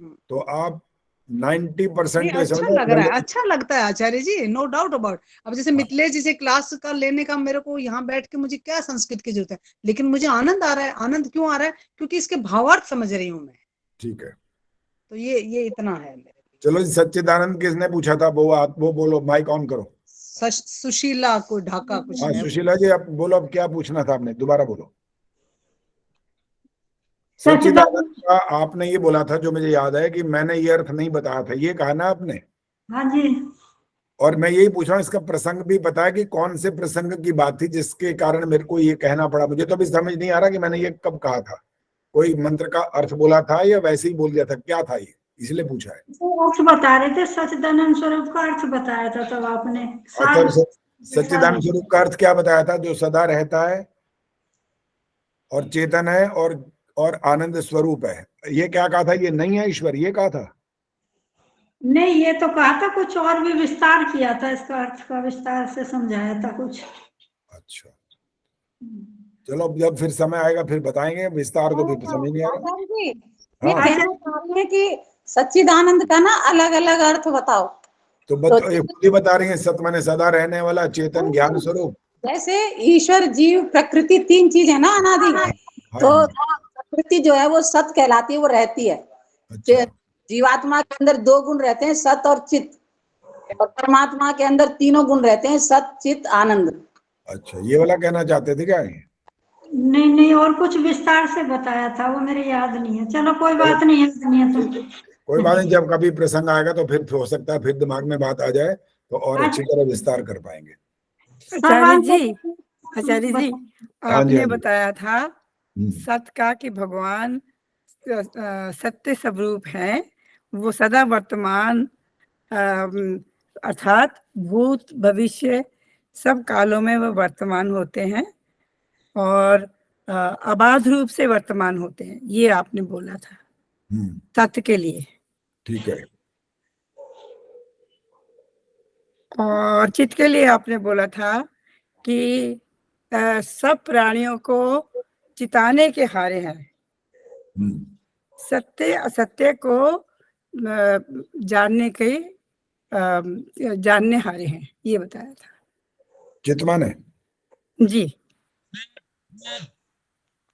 तो आप 90% अच्छा लग रहा है, अच्छा लगता है आचार्य जी, नो डाउट अबाउट। अब जैसे मिथिलेश जी से क्लास का लेने का मेरे को यहाँ बैठ के मुझे क्या संस्कृत की जरूरत है, लेकिन मुझे आनंद आ रहा है। आनंद क्यों आ रहा है? क्योंकि इसके भावार्थ समझ रही हूँ मैं। ठीक है, तो ये इतना है मेरे। चलो जी, सच्चिदानंद वो पूछा था, वो बोलो, माइक ऑन करो। सुशीला को ढाका कुछ। हाँ सुशीला जी, आप बोलो, अब क्या पूछना था आपने, दोबारा बोलो। सच्चिदानंद का आपने ये बोला था, जो मुझे याद है, कि मैंने ये अर्थ नहीं बताया था, ये कहा ना आपने? हाँ जी। और मैं यही पूछ रहा हूँ, इसका प्रसंग भी पता है कि कौन से प्रसंग की बात थी जिसके कारण मेरे को ये कहना पड़ा? मुझे तो अभी समझ नहीं आ रहा कि मैंने ये कब कहा था। कोई मंत्र का अर्थ बोला था या वैसे ही बोल दिया था, क्या था ये, इसलिए पूछा है। अर्थ बता रहे थे, सच्चिदानंद स्वरूप का अर्थ बताया था तब आपने। सच्चिदानंद स्वरूप का अर्थ क्या बताया था? जो सदा रहता है और चेतन है और आनंद स्वरूप है। ये क्या कहा था? ये नहीं है ईश्वर, ये कहा था? नहीं, ये तो कहा था, कुछ और भी विस्तार किया था, इसका अर्थ का विस्तार से समझाया था कुछ। अच्छा, चलो जब फिर समय आएगा फिर बताएंगे, विस्तार तो फिर समझ नहीं आ रहा। ये कहना चाह रही है कि सच्चिदानंद का ना अलग अलग अर्थ बताओ। तो खुद ही बता रही है, सत माने सदा रहने वाला, चेतन, ज्ञान स्वरूप। जैसे ईश्वर, जीव, प्रकृति 3 चीज है ना अनादि। तो प्रकृति जो है वो सत कहलाती है, वो रहती है। जीवात्मा के अंदर 2 गुण रहते हैं, सत और चित। और परमात्मा के अंदर 3 गुण रहते हैं, सत, चित, आनंद। अच्छा, ये वाला कहना चाहते थे क्या? नहीं, और कुछ विस्तार से बताया था, वो मेरे याद नहीं है। चलो कोई बात नहीं है तो कोई बात नहीं, जब कभी प्रसंग आएगा तो फिर हो सकता है फिर दिमाग में बात आ जाए तो और अच्छी तरह विस्तार कर पाएंगे। आचार्य जी आपने बताया था सत का कि भगवान सत्य स्वरूप है, वो सदा वर्तमान अर्थात भूत भविष्य सब कालों में वो वर्तमान होते हैं और अबाध रूप से वर्तमान होते हैं, ये आपने बोला था सत्य के लिए। ठीक है, और चित्त के लिए आपने बोला था कि सब प्राणियों को चिताने के हारे हैं, सत्य असत्य को जानने के जानने हारे हैं, ये बताया था। चितमाने जी।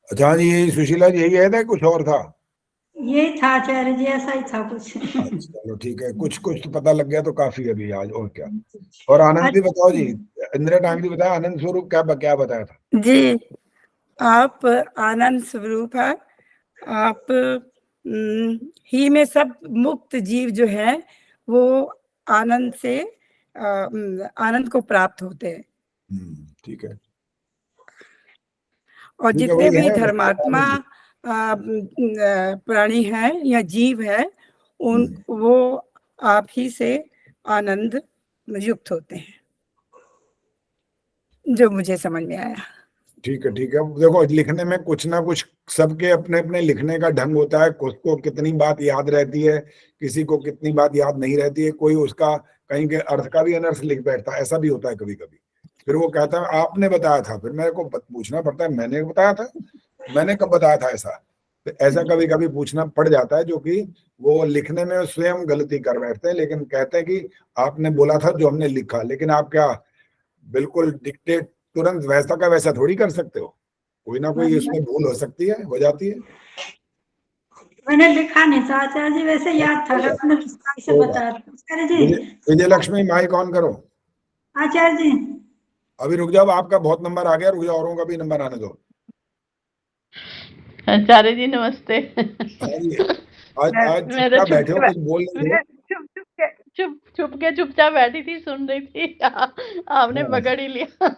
अच्छा जी, यही सुशीला जी, यही है था, कुछ और था? यही था आचार्य जी, ऐसा ही था कुछ। चलो ठीक है, कुछ कुछ तो पता लग गया तो काफी है अभी आज, और क्या। और आनंद भी बताओ जी, इंदिरा टांगरी बताया, आनंद स्वरूप क्या बताया था? जी, आप आनंद स्वरूप है, आप ही में सब मुक्त जीव जो है वो आनंद से आनंद को प्राप्त होते हैं। ठीक है। और ठीक है, जितने वही भी है, धर्मात्मा प्राणी है या जीव है, उन वो आप ही से आनंद युक्त होते हैं, जो मुझे समझ में आया। ठीक है, ठीक है। देखो, लिखने में कुछ ना कुछ सबके अपने अपने लिखने का ढंग होता है, कुछ को कितनी बात याद रहती है, किसी को कितनी बात याद नहीं रहती है, कोई उसका कहीं के अर्थ का भी अनर्थ लिख बैठता है, ऐसा भी होता है कभी कभी। फिर वो कहता है आपने बताया था, फिर मेरे को पूछना पड़ता है मैंने बताया था, मैंने कब बताया था ऐसा। तो ऐसा कभी कभी पूछना पड़ जाता है, जो कि वो लिखने में स्वयं गलती कर बैठते हैं, लेकिन कहते हैं कि आपने बोला था जो हमने लिखा। लेकिन आप क्या बिल्कुल डिक्टेट तुरंत वैसा का वैसा थोड़ी कर सकते हो, कोई ना कोई इसमें भूल हो सकती है, हो जाती है। मैंने लिखा नहीं था आचार्य जी, वैसे याद था, मैंने विस्तार से बताया था आचार्य जी। विजय लक्ष्मी, माइक ऑन करो। आचार्य जी अभी रुक जाओ, आपका बहुत नंबर आ गया, रुक जाओ, औरों का भी नंबर आने दो। आचार्य जी नमस्ते। आज चुपचाप बैठे हो, कुछ बोल नहीं रहे। चुपचाप बैठी थी, सुन रही थी, आपने पकड़ ही लिया।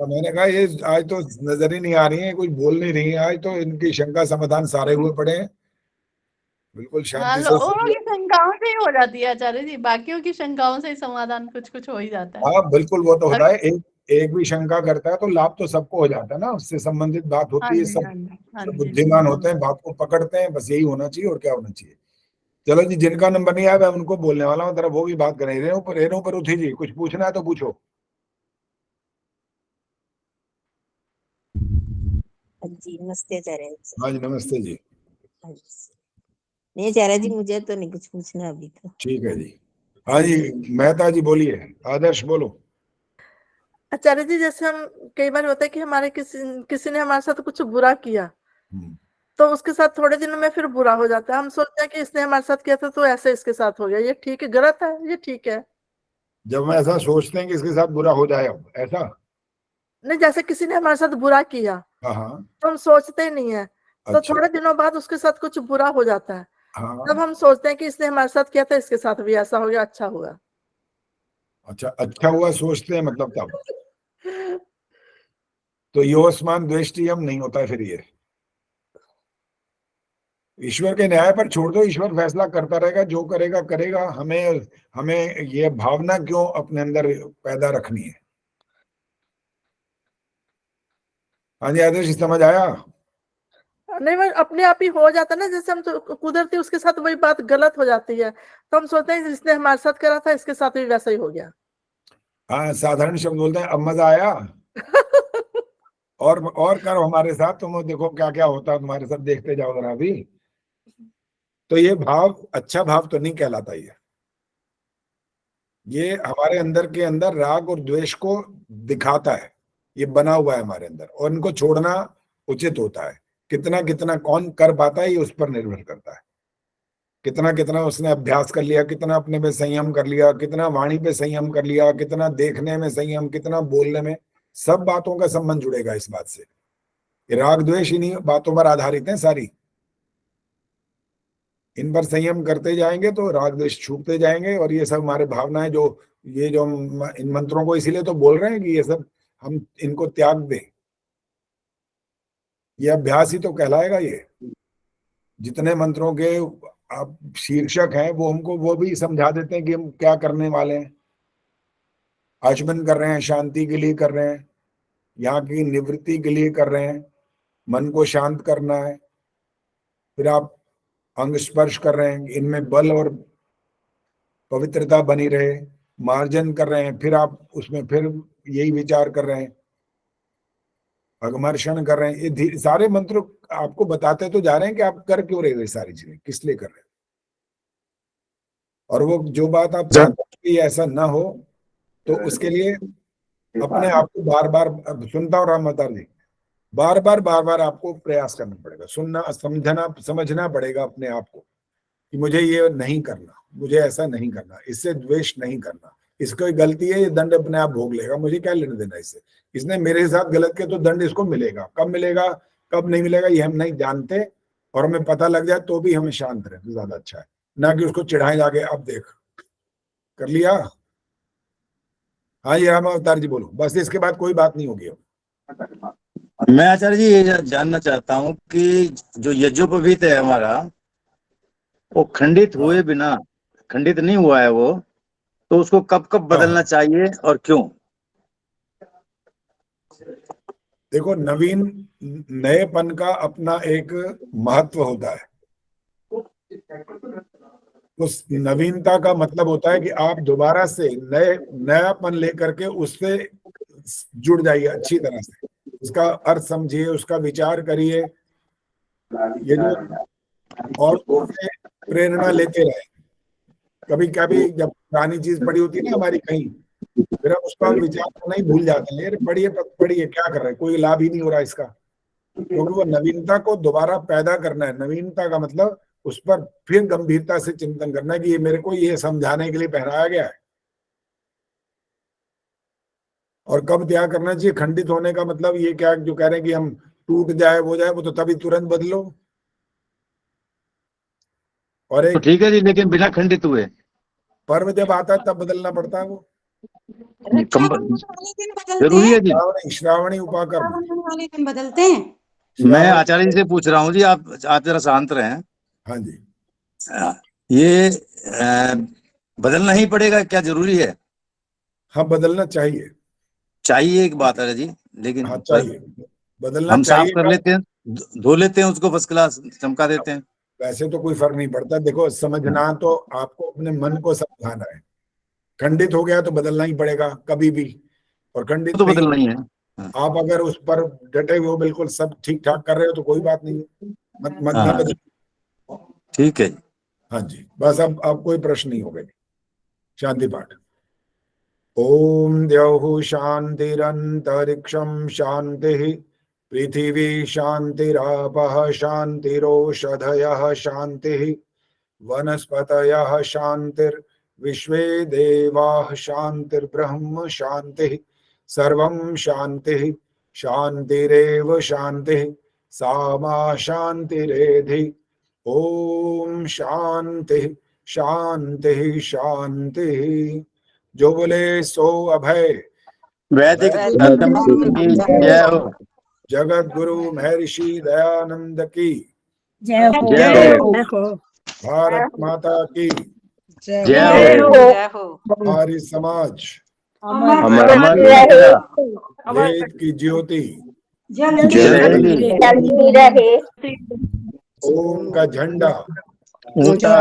मैंने कहा ये आज तो नजर ही नहीं आ रही है, कुछ बोल नहीं रही है, आज तो इनकी शंका समाधान सारे हुए पड़े हैं, बिल्कुल शांति से। लोगों की शंकाओं से ही हो जाती है आचार्य जी, बाकियों की शंकाओं से ही समाधान कुछ कुछ हो ही जाता है। हाँ बिल्कुल, वो तो होता है, एक भी शंका करता है तो लाभ तो सबको हो जाता है ना, उससे संबंधित बात होती है, सब बुद्धिमान होते हैं, बात को पकड़ते हैं, बस यही होना चाहिए, और क्या होना चाहिए। चलो जी, जिनका नंबर नहीं आया मैं उनको बोलने वाला हूँ, वो भी बात करें। रेणु पर उठी जी, कुछ पूछना है तो पूछो। जी नमस्ते आचार्य जी। हाँ जी नमस्ते जी। नहीं आचार्य जी, मुझे तो नहीं कुछ पूछना अभी तो। ठीक है जी। हाँ जी मेहता जी बोलिए, आदर्श बोलो। आचार्य जी, जैसे हम कई बार होता है कि हमारे किसी ने हमारे साथ कुछ बुरा किया, तो उसके साथ थोड़े दिनों में फिर बुरा हो जाता है। हम सोचते हैं कि इसने हमारे साथ किया था तो ऐसे इसके साथ हो गया, ये ठीक है गलत है, ये ठीक है। जब हम ऐसा सोचते हैं कि इसके साथ बुरा हो जाए, अब ऐसा नहीं, जैसे किसी ने हमारे साथ बुरा किया तो हम सोचते ही नहीं है, तो थोड़े दिनों बाद उसके साथ कुछ बुरा हो जाता है, तब हम सोचते हैं कि इसने हमारे साथ किया था, इसके साथ भी ऐसा हो गया, अच्छा हुआ। अच्छा हुआ सोचते हैं, मतलब तब तो योस्मान द्वेष्टियम नहीं होता है फिर ये। ईश्वर के न्याय पर छोड़ दो, ईश्वर फैसला करता रहेगा, जो करेगा करेगा। हमें ये भावना क्यों अपने अंदर पैदा रखनी है। हाँ जी आदर्श, समझ आया? नहीं, वो अपने आप ही हो जाता है ना, जैसे हम तो कुदरती उसके साथ वही बात गलत हो जाती है, तो हम सोचते हैं जिसने हमारे साथ करा था इसके साथ भी वैसा ही हो गया। हाँ, साधारण शब्द बोलते हैं, अब मजा आया। और करो हमारे साथ, तुम देखो क्या क्या होता है तुम्हारे साथ, देखते जाओ जरा भी। तो ये भाव अच्छा भाव तो नहीं कहलाता। ये हमारे अंदर के अंदर राग और द्वेष को दिखाता है, ये बना हुआ है हमारे अंदर, और इनको छोड़ना उचित होता है। कितना कितना कौन कर पाता है ये उस पर निर्भर करता है, कितना कितना उसने अभ्यास कर लिया, कितना अपने पे संयम कर लिया, कितना वाणी पे संयम कर लिया, कितना देखने में संयम, कितना बोलने में। सब बातों का संबंध जुड़ेगा इस बात से। राग द्वेष इन्हीं बातों पर आधारित है सारी। इन पर संयम करते जाएंगे तो राग द्वेष छूटते जाएंगे, और ये सब हमारे भावनाएं जो इन मंत्रों को इसीलिए तो बोल रहे हैं कि ये सब हम इनको त्याग दें। ये अभ्यास ही तो कहलाएगा। ये जितने मंत्रों के आप शीर्षक हैं वो हमको वो भी समझा देते हैं कि हम क्या करने वाले हैं। आचमन कर रहे हैं, शांति के लिए कर रहे हैं, यहाँ की निवृत्ति के लिए कर रहे हैं, मन को शांत करना है। फिर आप अंग स्पर्श कर रहे हैं, इनमें बल और पवित्रता बनी रहे, मार्जन कर रहे हैं, फिर आप उसमें फिर यही विचार कर रहे हैं, अगमर्षण कर रहे हैं। ये सारे मंत्र आपको बताते तो जा रहे हैं कि आप कर क्यों रहे हो, ये सारी चीजें किस लिए कर रहे हैं। और वो जो बात आप चाहते हैं कि ऐसा ना हो, तो उसके लिए अपने आप को बार बार सुनता और रामअवतार जी बार बार आपको प्रयास करना पड़ेगा, सुनना समझना पड़ेगा अपने आप को कि मुझे ये नहीं करना, मुझे ऐसा नहीं करना, इससे द्वेष नहीं करना, इसको गलती है, ये दंड अपने आप भोग लेगा, मुझे क्या लेना देना इससे, इसने मेरे साथ गलत किया तो दंड इसको मिलेगा, कब मिलेगा कब नहीं मिलेगा ये हम नहीं जानते, और हमें पता लग जाए तो भी हमें शांत रहे तो ज्यादा अच्छा है, ना कि उसको चिढ़ाए जाके अब देख कर लिया। हाँ ये रामावतार जी बोलो, बस इसके बाद कोई बात नहीं होगी। मैं आचार्य जी ये जानना चाहता हूँ कि जो यज्ञोपवीत है हमारा, वो खंडित हुए बिना, खंडित नहीं हुआ है वो, तो उसको कब कब बदलना चाहिए और क्यों? देखो, नएपन का अपना एक महत्व होता है। उस नवीनता का मतलब होता है कि आप दोबारा से नयापन लेकर के उससे जुड़ जाइए अच्छी तरह से, उसका अर्थ समझिए, उसका विचार करिए, ये जो और उससे प्रेरणा लेते रहे। कभी कभी जब पुरानी चीज पड़ी होती है ना हमारी कहीं, फिर हम उसका विचार करना ही भूल जाते हैं, पढ़िए क्या कर रहे हैं, कोई लाभ ही नहीं हो रहा इसका, क्योंकि वो नवीनता को दोबारा पैदा करना है। नवीनता का मतलब उस पर फिर गंभीरता से चिंतन करना है कि ये मेरे को ये समझाने के लिए पहनाया गया है। और कब त्याग करना चाहिए? खंडित होने का मतलब ये क्या जो कह रहे हैं कि हम टूट जाए वो जाए, वो तो तभी तुरंत बदलो। और एक तो ठीक है जी, लेकिन बिना खंडित हुए पर्व जब आता है तब बदलना पड़ता है वो, जरूरी है जी। श्रावणी उपाकर्म वाले दिन बदलते हैं। मैं आचार्य जी से पूछ रहा हूँ जी, आप जरा शांत रहें। हाँ जी, ये बदलना ही पड़ेगा क्या, जरूरी है? हाँ बदलना चाहिए। चाहिए एक बात है जी, लेकिन हाँ चाहिए, बदलना हम चाहिए। साफ कर लेते हैं, धो लेते हैं उसको, फर्स्ट क्लास चमका देते हैं। वैसे तो कोई फर्क नहीं पड़ता। देखो, समझना तो आपको अपने मन को समझाना है। खंडित हो गया तो बदलना ही पड़ेगा कभी भी, और खंडित तो बदलना ही है। आप अगर उस पर डटे हुए हो, बिल्कुल सब ठीक ठाक कर रहे हो तो कोई बात नहीं है, मत ना बदल। ठीक है। हाँ जी, बस अब कोई प्रश्न नहीं होगा। शांति पाठ। ओम द्यौः शांतिरंतरिक्षं शांति, पृथिवी शांतिरापः शांतिरोषधयः शांति, वनस्पतयः शांतिर्विश्वे देवाः शांतिर्ब्रह्म शांति, सर्वं शांति शांतिरेव शांति, सा मा शांतिरेधि। ओम शांति शांति शांति। जो बोले सो अभय। वैदिक जय हो। जगत गुरु महर्षि दयानंद की जय हो। भारत माता की जय हो। हमारी समाज वेद की ज्योति जलती रहे, ओम का झंडा ऊंचा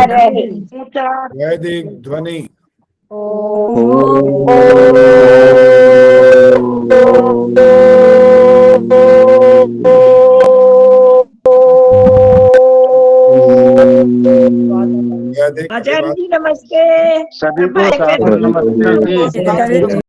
रहे, वैदिक ध्वनि आचार्य जी नमस्ते। सभी को नमस्ते।